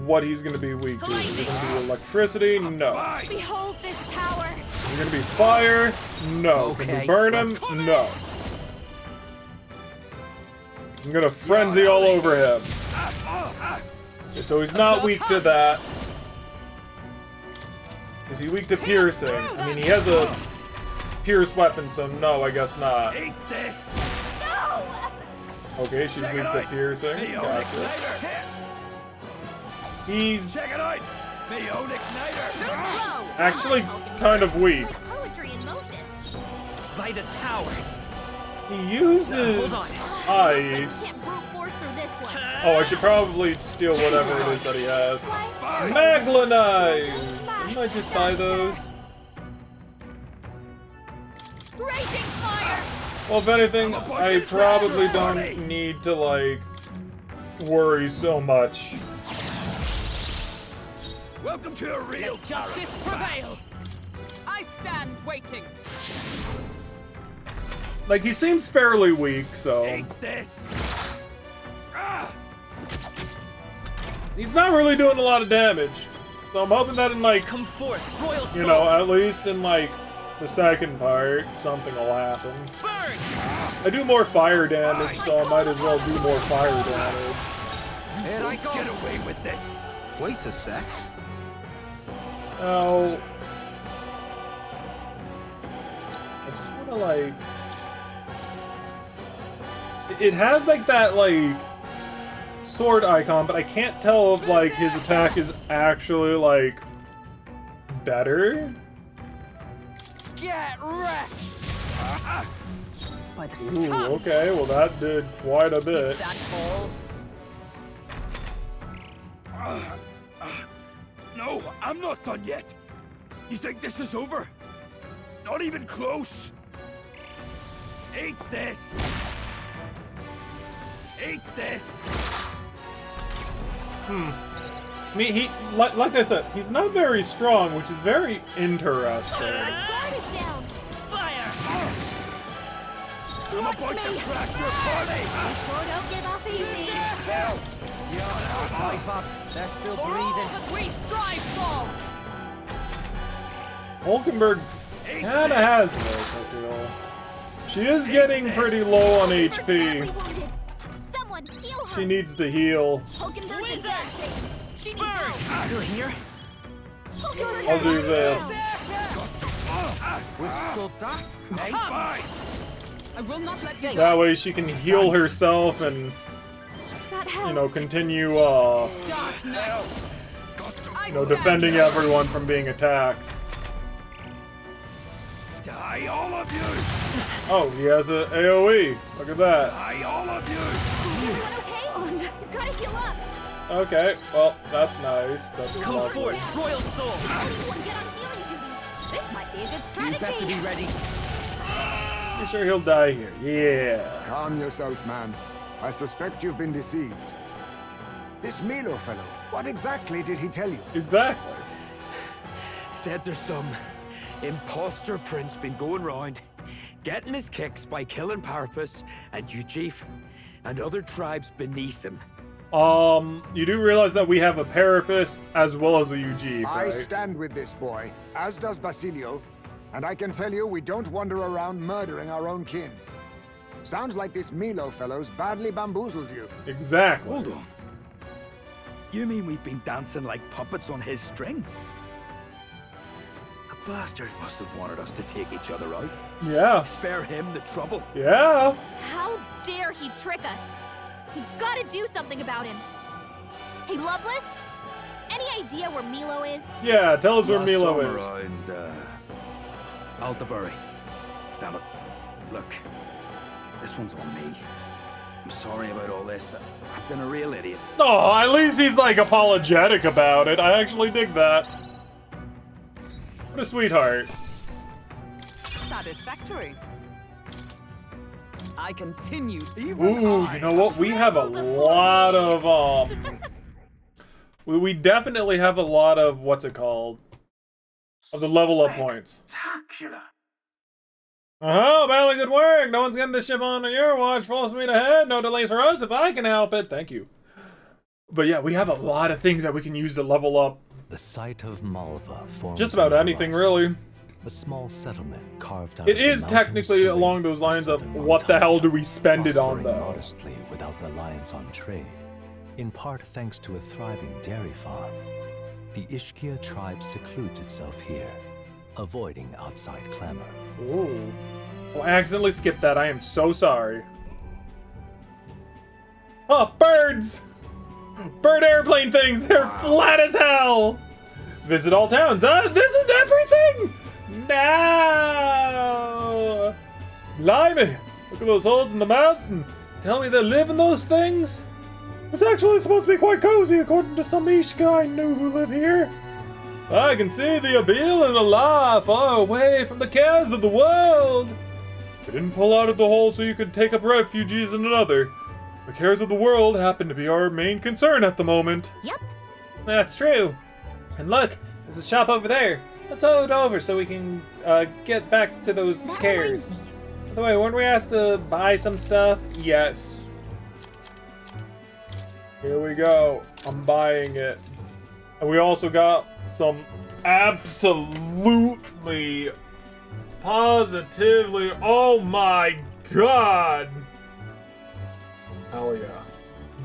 what he's going to be weak to. Is it going to be electricity? No.
Behold this power.
Is it going to be fire? No. Can we burn him? No. I'm going to frenzy all over him. Okay, so he's not weak to that. Is he weak to piercing? I mean, he has a pierced weapon, so no, I guess not.
Eat this.
No!
Okay, she's weak to piercing. Gotcha. He's
Check it out. Me own Igniter.
actually kind of weak.
Poetry in motion.
Vitus power.
He uses
Hold on.
ice.
Can't brute force through this one.
Oh, I should probably steal whatever it is that he has. Maglanize! Didn't I just buy those?
Raging fire!
Well, if anything, I probably don't need to, like, worry so much.
Welcome to a real
Justice prevail. I stand waiting.
Like, he seems fairly weak, so...
Eat this.
He's not really doing a lot of damage. So I'm hoping that in, like,
Come forth, royal
you know, at least in, like, the second part, something will happen.
burn.
I do more fire damage, so I might as well do more fire damage.
Here I go.
Get away with this.
Wait a sec.
Now... I just want to, like... It has, like, that, like... sword icon, but I can't tell if, like, his attack is actually, like... better?
Get wrecked. By the
Ooh,
scum.
okay, well that did quite a bit.
Is that all?
No, I'm not done yet. You think this is over? Not even close. Eat this. Eat this.
I mean, he, like I said, he's not very strong, which is very interesting.
Guard is down.
Fire.
I'm about to crash your party.
Sure don't give up easy.
My bot, they're still
For all
breathing.
that we strive for.
Hulkenberg's kinda has this, I feel. She is getting pretty low on HP.
Someone heal her.
She needs to heal.
Hulkenberg's in bad shape. She needs help.
You're here?
I'll do this.
Withstood that? Hey?
I will not let you
That way she can heal herself and, you know, continue, defending everyone from being attacked.
Die, all of you!
Oh, he has a AoE. Look at that.
Die, all of you!
Is everyone okay? You gotta heal up.
Okay, well, that's nice. That's
Come
lovely.
forth, Royal Soul!
Anyone get on healing duty. This might be a good
You better
strategy.
be ready.
You sure he'll die here? Yeah.
Calm yourself, man. I suspect you've been deceived. This Milo fellow, what exactly did he tell you?
Exactly.
Said there's some imposter prince been going round, getting his kicks by killing Parapus and Ujif and other tribes beneath him.
You do realize that we have a Parapus as well as a UG,
I
right?
stand with this boy, as does Basilio, and I can tell you we don't wander around murdering our own kin. Sounds like this Milo fellow's badly bamboozled you.
Exactly.
Hold on. You mean we've been dancing like puppets on his string? A bastard must have wanted us to take each other out.
Yeah.
Spare him the trouble.
Yeah.
How dare he trick us? We've gotta do something about him. Hey, Loveless? Any idea where Milo is?
Yeah, tell us where
Last
Milo
summer
is.
around, Aldebury. Damn it. Look, this one's on me. I'm sorry about all this. I've been a real idiot.
Oh, at least he's like apologetic about it. I actually dig that. What a sweetheart.
Satisfactory. I continue.
Ooh, you know what? We have a lot of we definitely have a lot of what's it called? Of the level up points.
Spectacular.
Battling, good work. No one's getting this ship on your watch. Full speed ahead. No delays for us if I can help it. Thank you. But yeah, we have a lot of things that we can use to level up.
The site of Malva forms
Just about
on the
anything,
horizon.
really.
A small settlement carved out
It
of the
is
mountainous
technically
terrain
along those lines of
southern
what the hell do we
Montana,
spend it on,
prospering
though?
modestly without reliance on trade, in part thanks to a thriving dairy farm. The Ishkia tribe secludes itself here, avoiding outside clamor.
Ooh. Oh, I accidentally skipped that. I am so sorry. Oh, birds! Bird airplane things! They're flat as hell! Visit all towns. This is everything! No! Blimey! Look at those holes in the mountain. Tell me they live in those things? It's actually supposed to be quite cozy, according to some Ishka I knew who live here. I can see the appeal in the life far away from the cares of the world. They didn't pull out of the hole so you could take up refugees in another. The cares of the world happen to be our main concern at the moment.
Yep.
That's true. And look, there's a shop over there. Let's hold it over so we can get back to those
That
cares.
reminds me.
By the way, weren't we asked to buy some stuff?
Yes. Here we go. I'm buying it. And we also got some absolutely, positively, oh my god. Hell yeah.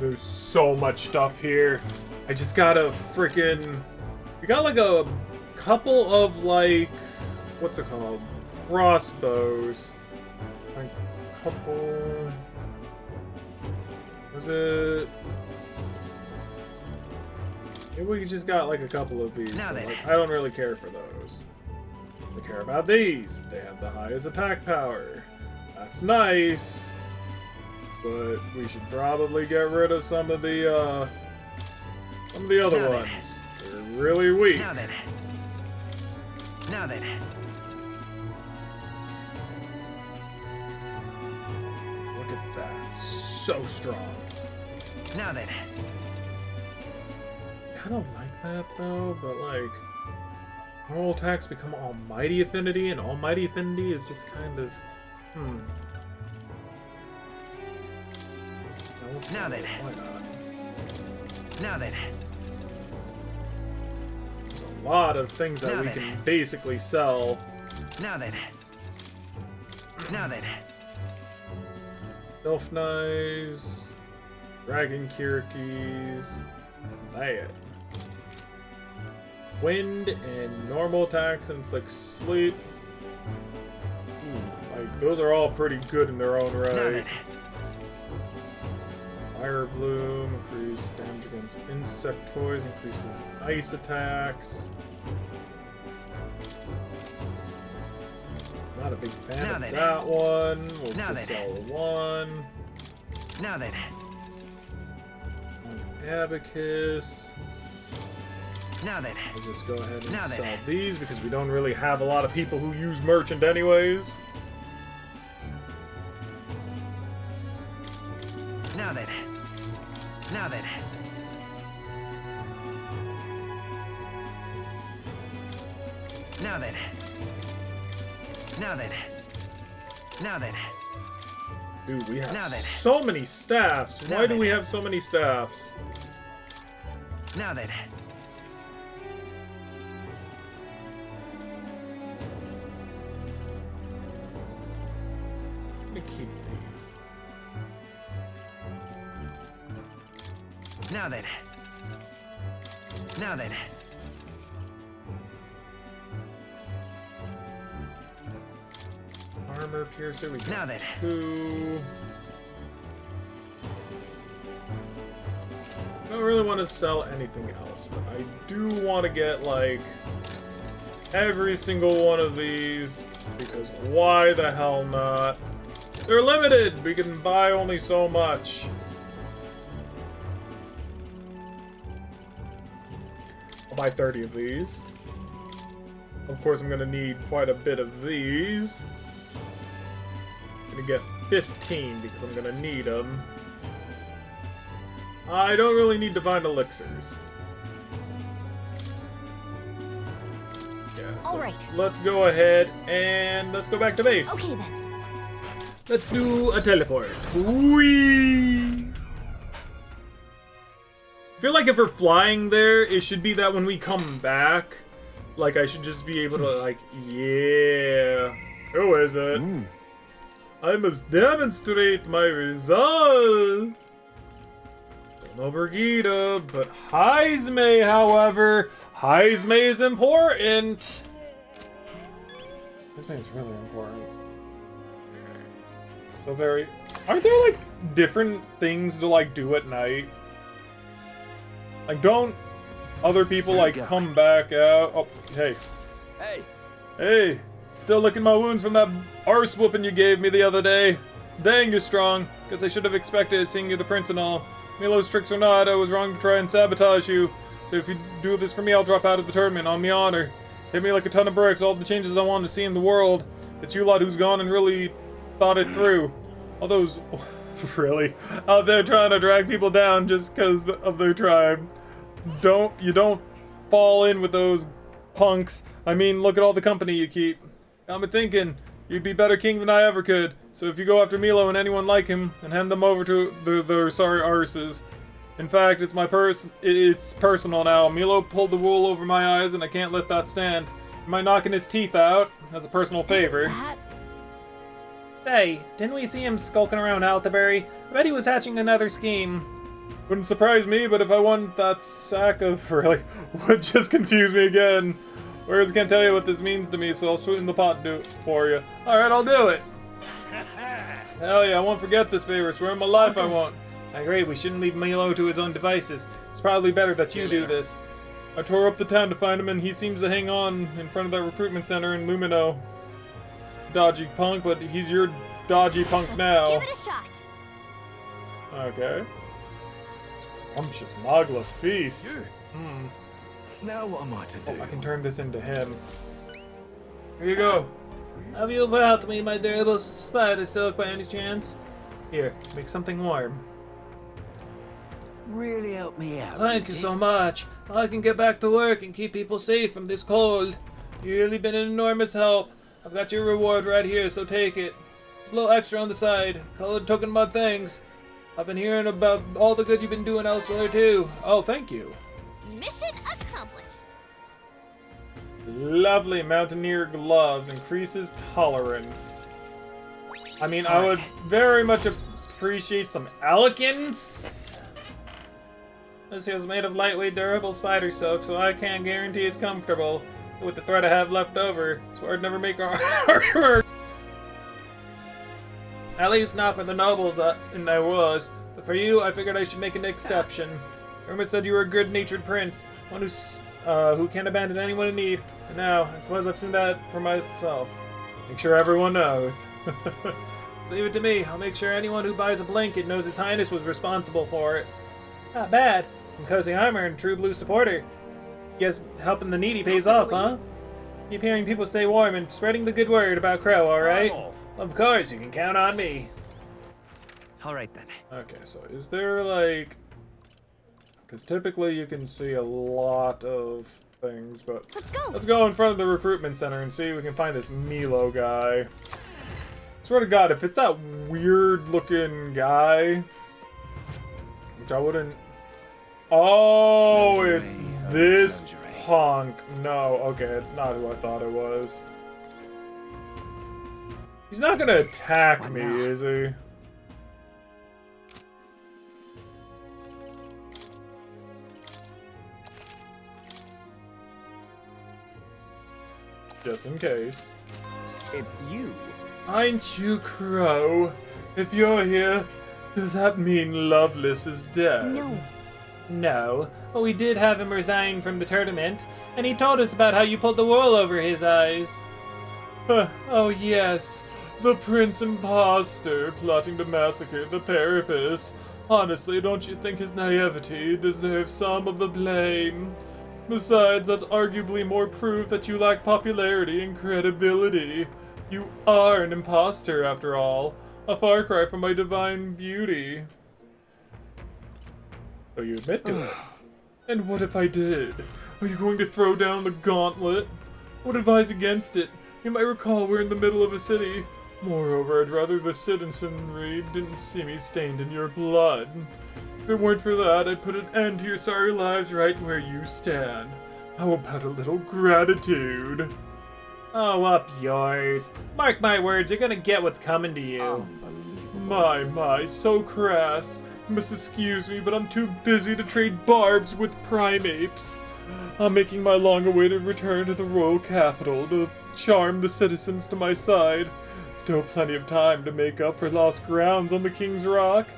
There's so much stuff here. I just gotta freaking... We got like a couple of like... What's it called? Crossbows. Like a couple... Was it... Maybe we just got like a couple of these.
Now
but,
then.
like, I don't really care for those. I care about these. They have the highest attack power. That's nice. But we should probably get rid of some of the other
Now then.
ones. They're really weak.
Now then. Now then.
Look at that. So strong.
Now then.
Kind of like that though, but like normal attacks become almighty affinity, and almighty affinity is just kind of
Now then.
Why not?
Now then.
There's a lot of things that
Now
we
then.
can basically sell.
Now then. Now then.
Elf Knives, Dragon Kirikis, that. Wind and normal attacks inflict sleep. Like, those are all pretty good in their own right. Fire Bloom, increase damage against insectoids, increases ice attacks. Not a big fan of that one. We'll just sell one.
Now then.
Abacus.
Now then.
We'll just go ahead and sell these because we don't really have a lot of people who use merchant anyways.
Now then. Now then. Now then. Now then. Now then.
Dude, we have so many staffs. Why do we have so many staffs?
Now then.
Let me keep these.
Now then. Now then.
Armor piercer, we
now then.
2. I don't really want to sell anything else, but I do want to get, like, every single one of these, because why the hell not? They're limited! We can buy only so much. I'll buy 30 of these. Of course, I'm going to need quite a bit of these. I'm going to get 15 because I'm going to need them. I don't really need divine elixirs. Yeah, so
alright.
Let's go ahead and let's go back to base.
Okay then.
Let's do a teleport. Whee! I feel like if we're flying there, it should be that when we come back, like I should just be able to like, yeah. Who is it? I must demonstrate my result. No Brigida, but Heisme, however, Heisme is important. Heisme is really important. So very... Aren't there, like, different things to, like, do at night? Like, don't other people, like, come back out? Oh, hey.
Hey.
Hey. Still licking my wounds from that arse whooping you gave me the other day. Dang, you're strong. Guess I should have expected, seeing you the prince and all. Milo's tricks or not, I was wrong to try and sabotage you. So if you do this for me, I'll drop out of the tournament, on me honor. Hit me like a ton of bricks, all the changes I want to see in the world. It's you lot who's gone and really thought it through. All those, really, out there trying to drag people down just because of their tribe. You don't fall in with those punks. I mean, look at all the company you keep. Got me thinking, you'd be better king than I ever could. So if you go after Milo and anyone like him, and hand them over to their sorry arses. In fact, it's personal now. Milo pulled the wool over my eyes, and I can't let that stand. Am I knocking his teeth out? As a personal favor.
Hey, didn't we see him skulking around Altabury? I bet he was hatching another scheme.
Wouldn't surprise me, but if I want that sack of... Really? Would just confuse me again. Words can't tell you what this means to me, so I'll sweeten the pot and do it for you. Alright, I'll do it. Hell yeah, I won't forget this favor. Swear on my life I won't.
I agree, we shouldn't leave Milo to his own devices. It's probably better that you do this.
I tore up the town to find him, and he seems to hang on in front of that recruitment center in Lumino. Dodgy punk, but he's your dodgy punk now.
Give it a shot.
Okay. Scrumptious Mogla feast.
Now what am I to do?
Oh, I can turn this into him. Here you go.
Have you brought me my durable spider silk by any chance? Here, make something warm.
Really help me out.
Thank you so much. I can get back to work and keep people safe from this cold. You've really been an enormous help. I've got your reward right here, so take it. It's a little extra on the side. Call it token my thanks. I've been hearing about all the good you've been doing elsewhere too. Oh, thank you.
Mission accomplished.
Lovely Mountaineer gloves increases tolerance. I mean, I would very much
appreciate some elegance. This here is made of lightweight, durable spider silk, so I can't guarantee it's comfortable. With the thread I have left over, so I'd never make armor. At least not for the nobles and there was. But for you, I figured I should make an exception. Rumor said you were a good-natured prince, one who can't abandon anyone in need. And now, I suppose I've seen that for myself. Make sure everyone knows. So leave it to me. I'll make sure anyone who buys a blanket knows His Highness was responsible for it. Not bad. Some cozy armor and true blue supporter. Guess helping the needy pays off, huh? Keep hearing people stay warm and spreading the good word about Kro, alright? Of course, you can count on me.
Alright then.
Okay, so is there like... Because typically you can see a lot of things, but... Let's go in front of the recruitment center and see if we can find this Milo guy. Swear to God, if it's that weird-looking guy... Which I wouldn't... Oh, it's this punk. No, okay, it's not who I thought it was. He's not gonna attack me, is he? Just in case.
It's you.
Aren't you, Kro? If you're here, does that mean Loveless is dead?
No.
No, but we did have him resign from the tournament, and he told us about how you pulled the wool over his eyes.
Oh yes, the Prince Imposter plotting to massacre the Parapus. Honestly, don't you think his naivety deserves some of the blame? Besides, that's arguably more proof that you lack popularity and credibility. You are an imposter, after all. A far cry from my divine beauty. So you admit to it. And what if I did? Are you going to throw down the gauntlet? Would advise against it. You might recall we're in the middle of a city. Moreover, I'd rather the citizenry didn't see me stained in your blood. If it weren't for that, I'd put an end to your sorry lives right where you stand. How about a little gratitude?
Oh, up yours. Mark my words, you're gonna get what's coming to you.
My, so crass. You must excuse me, but I'm too busy to trade barbs with primates. I'm making my long-awaited return to the royal capital to charm the citizens to my side. Still plenty of time to make up for lost grounds on the King's Rock.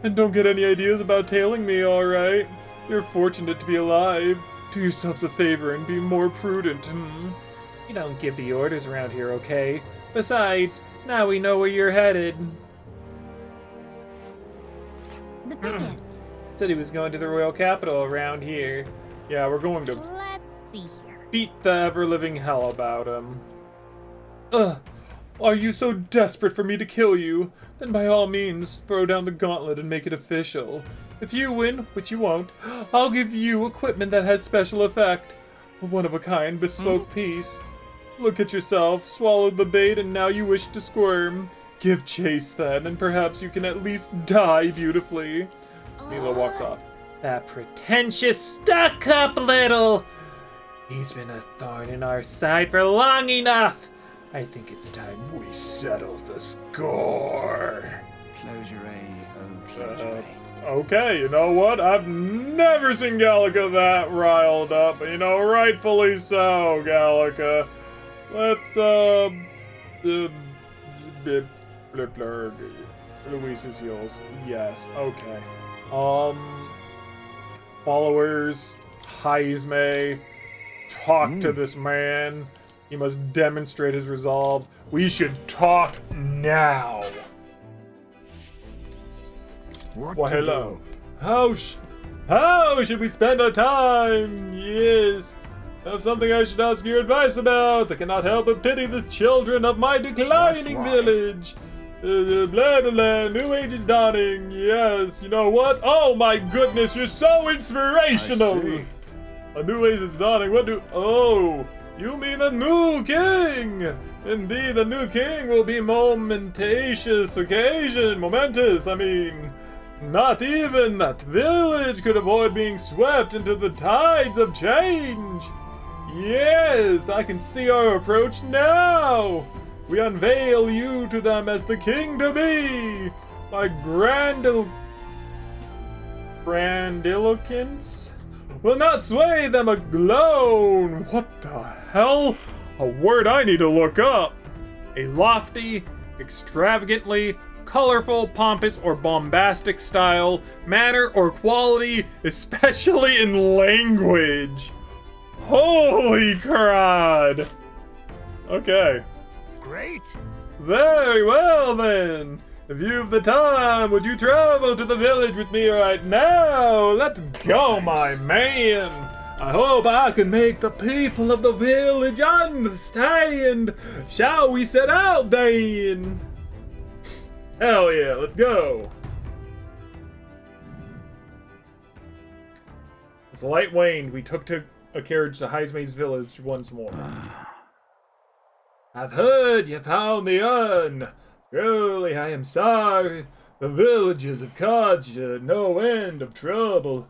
And don't get any ideas about tailing me, alright? You're fortunate to be alive. Do yourselves a favor and be more prudent,
You don't give the orders around here, okay? Besides, now we know where you're headed.
The thing is...
Said he was going to the royal capital around here.
Yeah, we're going to
Let's see here.
beat the ever-living hell about him. Ugh! Are you so desperate for me to kill you? Then by all means, throw down the gauntlet and make it official. If you win, which you won't, I'll give you equipment that has special effect. A one-of-a-kind bespoke piece. Look at yourself, swallowed the bait and now you wish to squirm. Give chase then, and perhaps you can at least die beautifully. Milo walks off.
That pretentious, stuck-up little... He's been a thorn in our side for long enough. I think it's time we settle the score.
Okay, you know what? I've never seen Gallica that riled up, but you know, rightfully so, Gallica. Let's, Luis is yours. Yes, okay. Followers, Heisme, talk to this man. He must demonstrate his resolve. We should talk now.
What
hello. How should we spend our time? Yes. I have something I should ask your advice about. I cannot help but pity the children of my declining village. Blah, blah, blah. New age is dawning. Yes. You know what? Oh my goodness, you're so inspirational. A new age is dawning. What do... Oh, you mean a new king. Indeed, the new king will be momentous occasion. Momentous, I mean... Not even that village could avoid being swept into the tides of change. Yes, I can see our approach now. We unveil you to them as the king to be. by grandiloquence will not sway them alone. What the hell? A word I need to look up. A lofty, extravagantly, colorful, pompous, or bombastic style, manner, or quality, especially in language. Holy crud! Okay.
Great.
Very well then. If you've the time, would you travel to the village with me right now? Let's go, my man. I hope I can make the people of the village understand. Shall we set out then? Hell yeah, let's go. As the light waned, we took a carriage to Heismay's village once more. I've heard you found the urn. Truly, I am sorry. The villagers have caused you no end of trouble.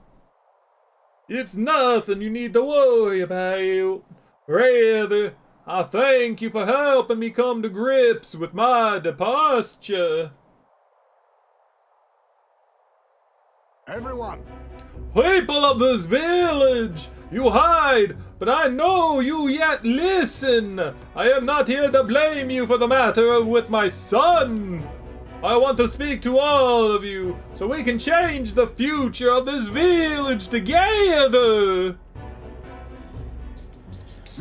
It's nothing you need to worry about. Rather, I thank you for helping me come to grips with my departure.
Everyone!
People of this village! You hide, but I know you yet listen. I am not here to blame you for the matter with my son. I want to speak to all of you so we can change the future of this village together.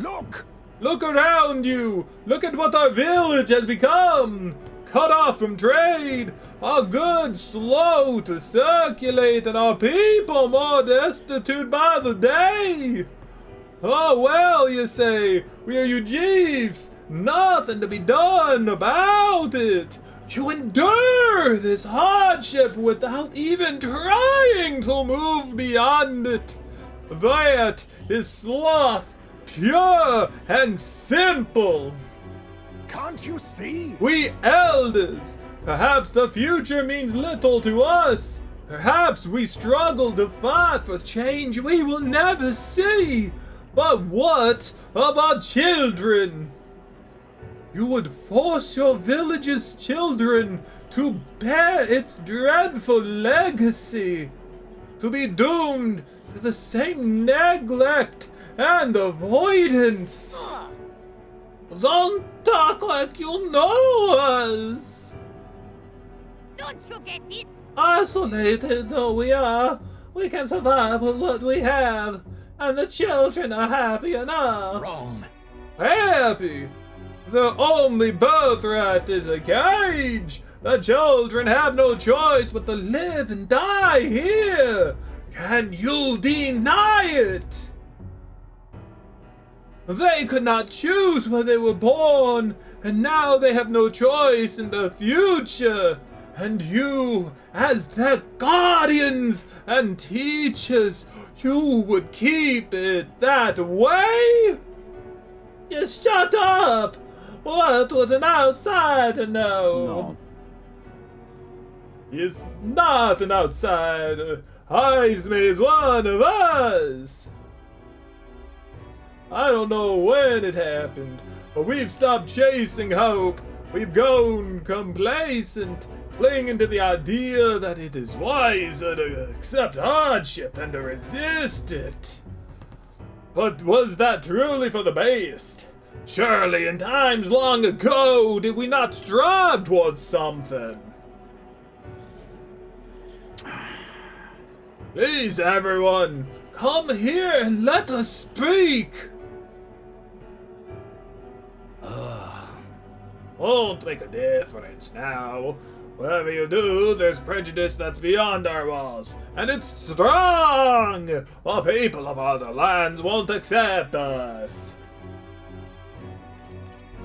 Look!
Look around you. Look at what our village has become. Cut off from trade, our goods slow to circulate, and our people more destitute by the day. Oh well, you say, we are you Jeeves. Nothing to be done about it. You endure this hardship without even trying to move beyond it. That is sloth, pure and simple.
Can't you see?
We elders, perhaps the future means little to us. Perhaps we struggle to fight for change we will never see. But what about children? You would force your village's children to bear its dreadful legacy, to be doomed to the same neglect and avoidance. Don't talk like you know us.
Don't you get it?
Isolated though we are, we can survive with what we have, and the children are happy enough.
Wrong.
Happy? Their only birthright is a cage. The children have no choice but to live and die here. Can you deny it? They could not choose where they were born, and now they have no choice in the future. And you, as their guardians and teachers, you would keep it that way? Just shut up! What would an outsider know?
No.
He's not an outsider. Heismay is one of us. I don't know when it happened, but we've stopped chasing hope. We've grown complacent, clinging to the idea that it is wiser to accept hardship than to resist it. But was that truly for the best? Surely in times long ago did we not strive towards something? Please, everyone, come here and let us speak! Won't make a difference now. Whatever you do, there's prejudice that's beyond our walls, and it's strong! The people of other lands won't accept us.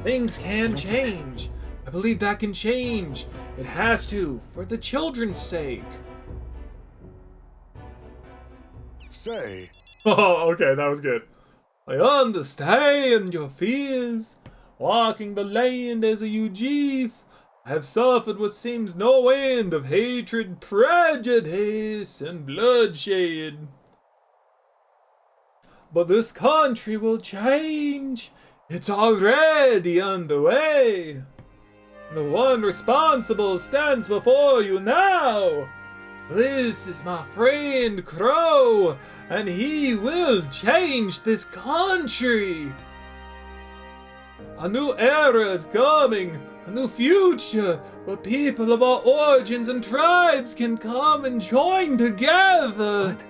Things can change. I believe that can change. It has to, for the children's sake.
Say.
Oh, okay, that was good. I understand your fears. Walking the land as a Ujif, I have suffered what seems no end of hatred, prejudice, and bloodshed. But this country will change. It's already underway. The one responsible stands before you now. This is my friend Crow, and he will change this country. A new era is coming, a new future, where people of all origins and tribes can come and join together.
What?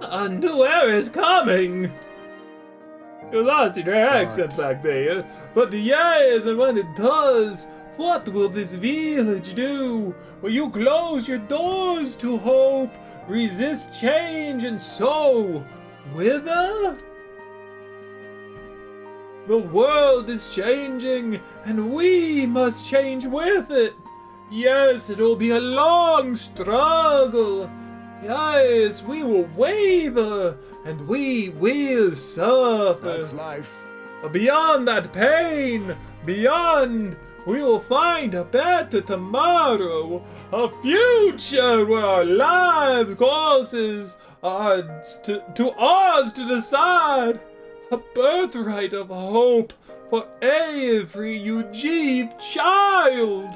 A new era is coming. You lost your accent back there, but yes, and when it does, what will this village do? Will you close your doors to hope, resist change, and so wither? The world is changing, and we must change with it. Yes, it'll be a long struggle. Yes, we will waver, and we will suffer.
That's life.
But beyond that pain, beyond, we will find a better tomorrow. A future where our lives, courses are to ours to decide. A birthright of hope for every Ujiv child.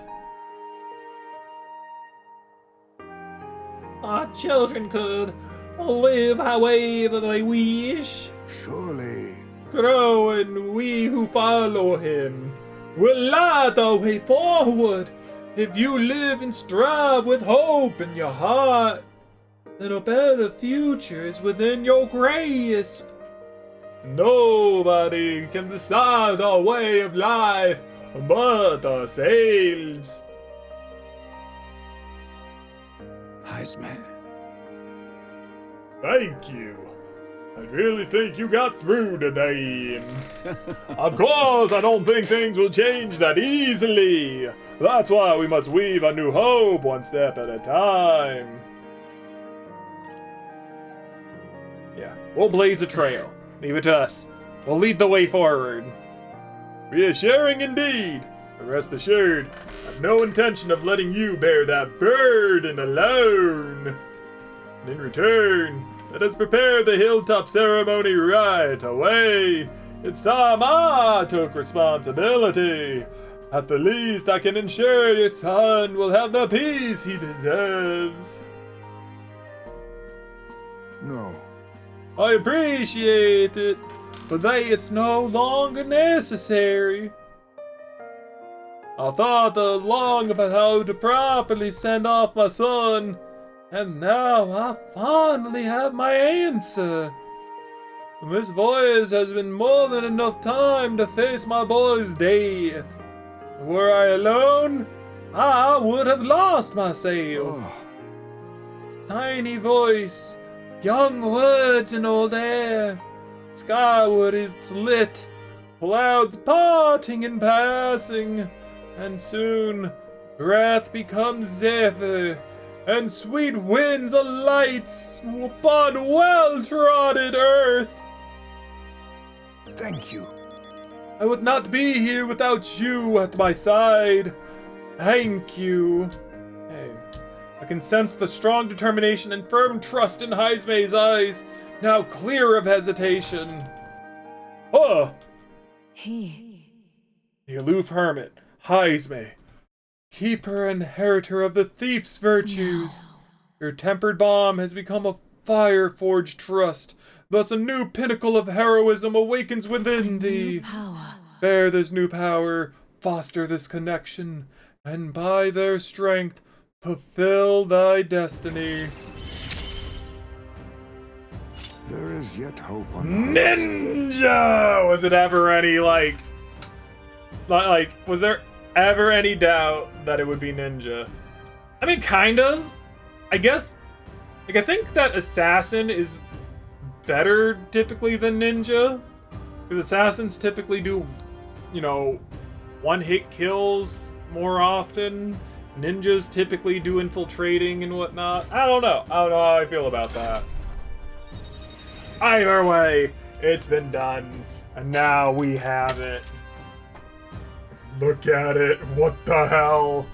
Our children could live however they wish.
Surely.
Crow and we who follow him will light the way forward. If you live and strive with hope in your heart, then a better future is within your grasp. Nobody can decide our way of life but ourselves.
Heisman.
Thank you. I really think you got through today. Of course, I don't think things will change that easily. That's why we must weave a new hope one step at a time. Yeah, we'll blaze a trail. Leave it to us. We'll lead the way forward. Reassuring indeed. But rest assured, I've no intention of letting you bear that burden alone. And in return, let us prepare the hilltop ceremony right away. It's time I took responsibility. At the least, I can ensure your son will have the peace he deserves.
No.
I appreciate it, but it's no longer necessary. I thought long about how to properly send off my son, and now I finally have my answer. This voyage has been more than enough time to face my boy's death. Were I alone, I would have lost myself.
Oh.
Tiny voice, young words and old air. Skyward it's lit, clouds parting and passing, and soon breath becomes zephyr, and sweet winds alight upon well-trodden earth.
Thank you.
I would not be here without you at my side. Thank you. Hey, I can sense the strong determination and firm trust in Heisme's eyes, now clear of hesitation. Oh! The aloof hermit, Heisme, keeper and inheritor of the thief's virtues. No. Your tempered bomb has become a fire-forged trust. Thus a new pinnacle of heroism awakens within thee. Bear this new power, foster this connection, and by their strength, fulfill thy destiny.
There is yet hope on
Ninja! Was it ever any, like, was there ever any doubt that it would be ninja? I mean, kind of. I guess, I think that assassin is better typically than ninja, because assassins typically do, one-hit kills more often. Ninjas typically do infiltrating and whatnot. I don't know how I feel about that. Either way, it's been done, and now we have it. Look at it, what the hell?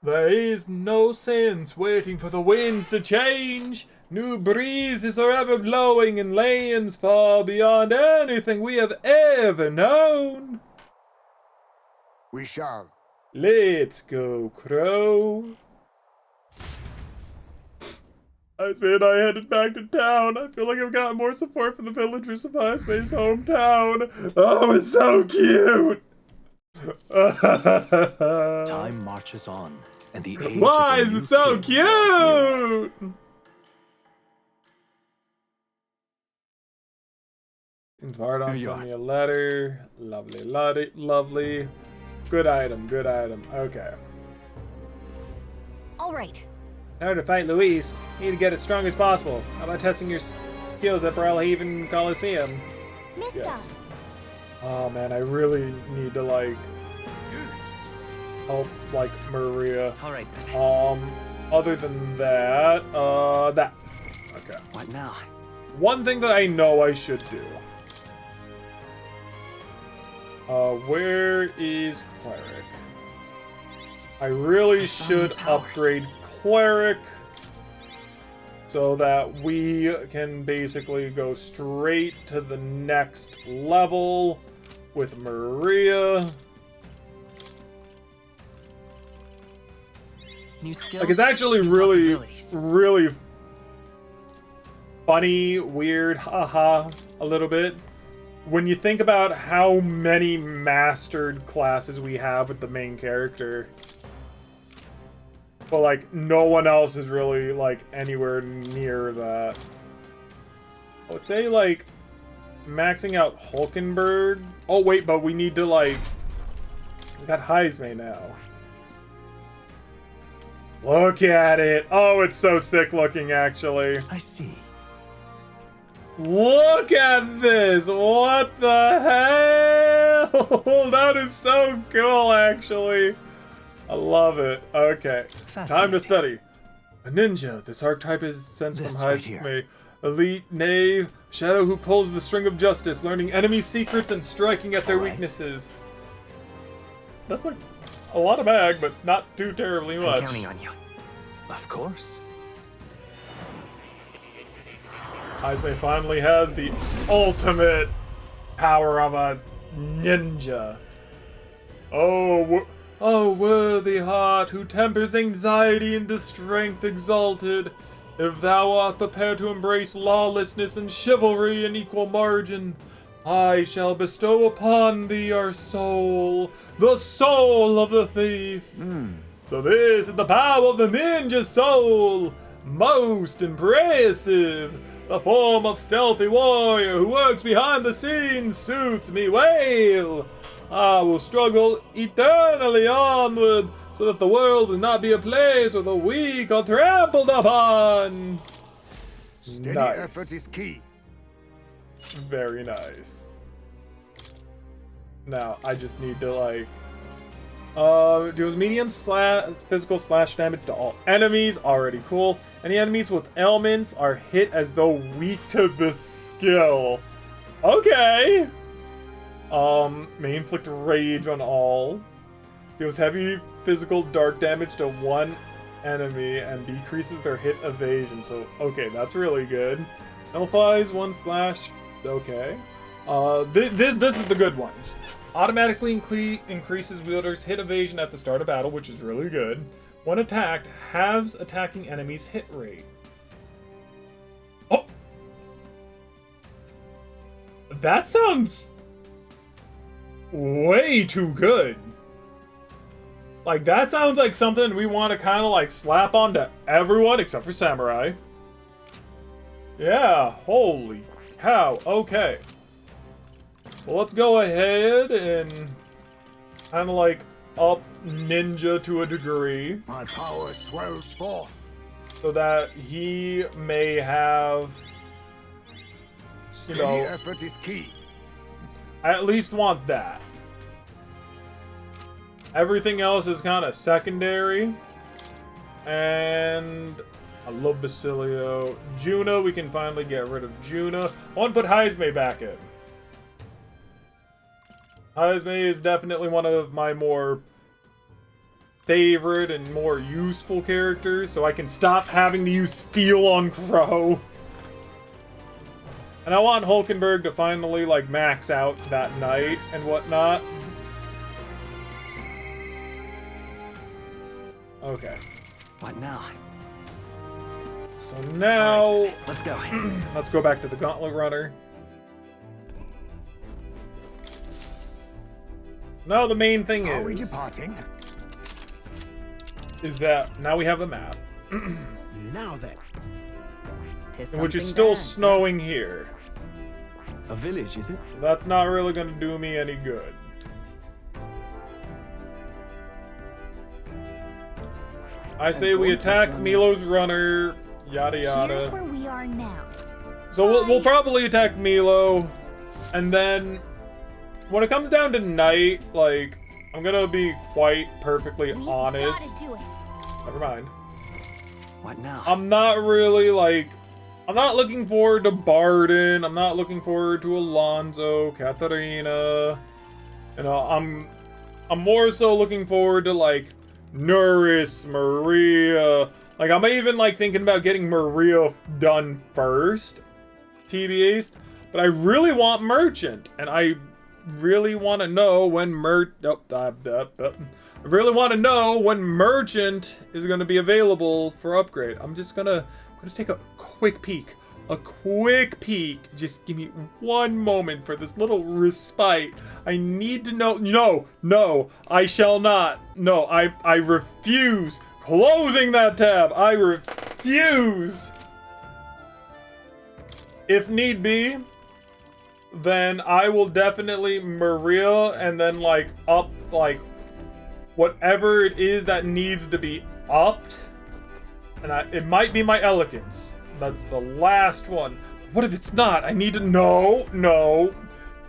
There is no sense waiting for the winds to change. New breezes are ever blowing in lands far beyond anything we have ever known.
We shall.
Let's go, Crow. Iceman and I headed back to town. I feel like I've gotten more support from the villagers of Iceman's hometown. Oh, it's so cute.
Time marches on, and the age
Why
of
is
the
it so
new king draws nearer.
cute? Vardon sent me a letter. Lovely, lovely, lovely. Good item, good item. Okay.
All right.
In order to fight Luis, you need to get as strong as possible. How about testing your skills at Brawlhaven Coliseum?
Mista.
Yes. Oh man, I really need to like help like Maria.
All right.
Other than that, that. Okay.
What now?
One thing that I know I should do. Where is Cleric? I really should upgrade Cleric so that we can basically go straight to the next level with Maria.
New skills,
Like, it's actually really funny, weird, haha, a little bit. When you think about how many mastered classes we have with the main character. But, like, no one else is really, like, anywhere near that. I would say, like, maxing out Hulkenberg. Oh, wait, but we need to, like... We got Heisme now. Look at it. Oh, it's so sick looking, actually.
I see.
Look at this! What the hell? That is so cool, actually. I love it. Okay. Time to study. A ninja. This archetype is sensed from Heisme. Elite knave. Shadow who pulls the string of justice, learning enemy secrets and striking at their weaknesses. That's like a lot of mag, but not too terribly much.
I'm counting on you.
Of course.
Heisme finally has the ultimate power of a ninja. Oh, worthy heart, who tempers anxiety into strength exalted, if thou art prepared to embrace lawlessness and chivalry in equal margin, I shall bestow upon thee our soul, the soul of the thief. So this is the power of the ninja soul, most impressive. The form of stealthy warrior who works behind the scenes suits me well. I will struggle eternally onward so that the world will not be a place where the weak are trampled upon.
Steady
Nice.
effort is key.
Very nice. Now, I just need to, like... deals medium physical slash damage to all enemies. Already cool. Any enemies with ailments are hit as though weak to this skill. Okay. May inflict rage on all. Deals heavy physical dark damage to one enemy and decreases their hit evasion. So, okay, that's really good. Nullifies one slash... Okay. This is the good ones. Automatically increases wielder's hit evasion at the start of battle, which is really good. When attacked, halves attacking enemies' hit rate. Oh! That sounds way too good. Like, that sounds like something we want to kind of like slap onto everyone except for Samurai. Yeah, holy cow. Okay. Well, let's go ahead and kind of like up Ninja to a degree.
My power swells forth.
So that he may have, you know,
effort is key.
I at least want that. Everything else is kind of secondary. And I love Basilio. Juna, we can finally get rid of Juna. I want to put Heisme back in. Heisme is definitely one of my more favorite and more useful characters, so I can stop having to use steel on Crow. And I want Hulkenberg to finally, like, max out that knight and whatnot. Okay.
What now?
So now...
Right, let's go.
Let's go back to the Gauntlet Runner. Now the main thing
Are we departing?
Is that now we have a map.
Now then.
Which is still snowing here.
A village, is it?
That's not really going to do me any good. I say we attack Milo's runner, yada yada.
Here's where we are now.
So we'll probably attack Milo, and then when it comes down to night, like, I'm gonna be quite perfectly honest.
Gotta do it.
Never mind.
What now?
I'm not really, like, I'm not looking forward to Barden. I'm not looking forward to Alonso, Katarina. You know, I'm more so looking forward to, like, Nuris, Maria. Like, I'm even, like, thinking about getting Maria done first, TBA's. But I really want Merchant, and I really want to know when I really want to know when Merchant is going to be available for upgrade. I'm gonna take a quick peek. A quick peek. Just give me one moment for this little respite. I need to know. No, I shall not. No, I refuse. Closing that tab. I refuse. If need be, then I will definitely Maria and then, like, up, like, whatever it is that needs to be upped. And it might be my elegance. That's the last one. What if it's not? I need to know. No.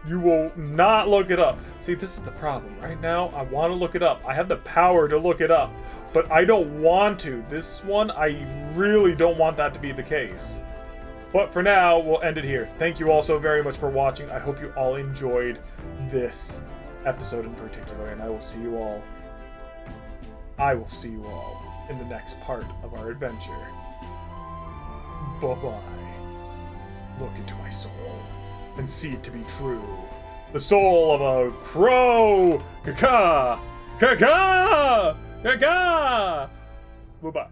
You will not look it up. See, this is the problem. Right now, I want to look it up. I have the power to look it up, but I don't want to. This one, I really don't want that to be the case. But for now, we'll end it here. Thank you all so very much for watching. I hope you all enjoyed this episode in particular, and I will see you all in the next part of our adventure. Bye-bye. Look into my soul and see it to be true. The soul of a crow! Caca! Caca! Caca! Bye-bye.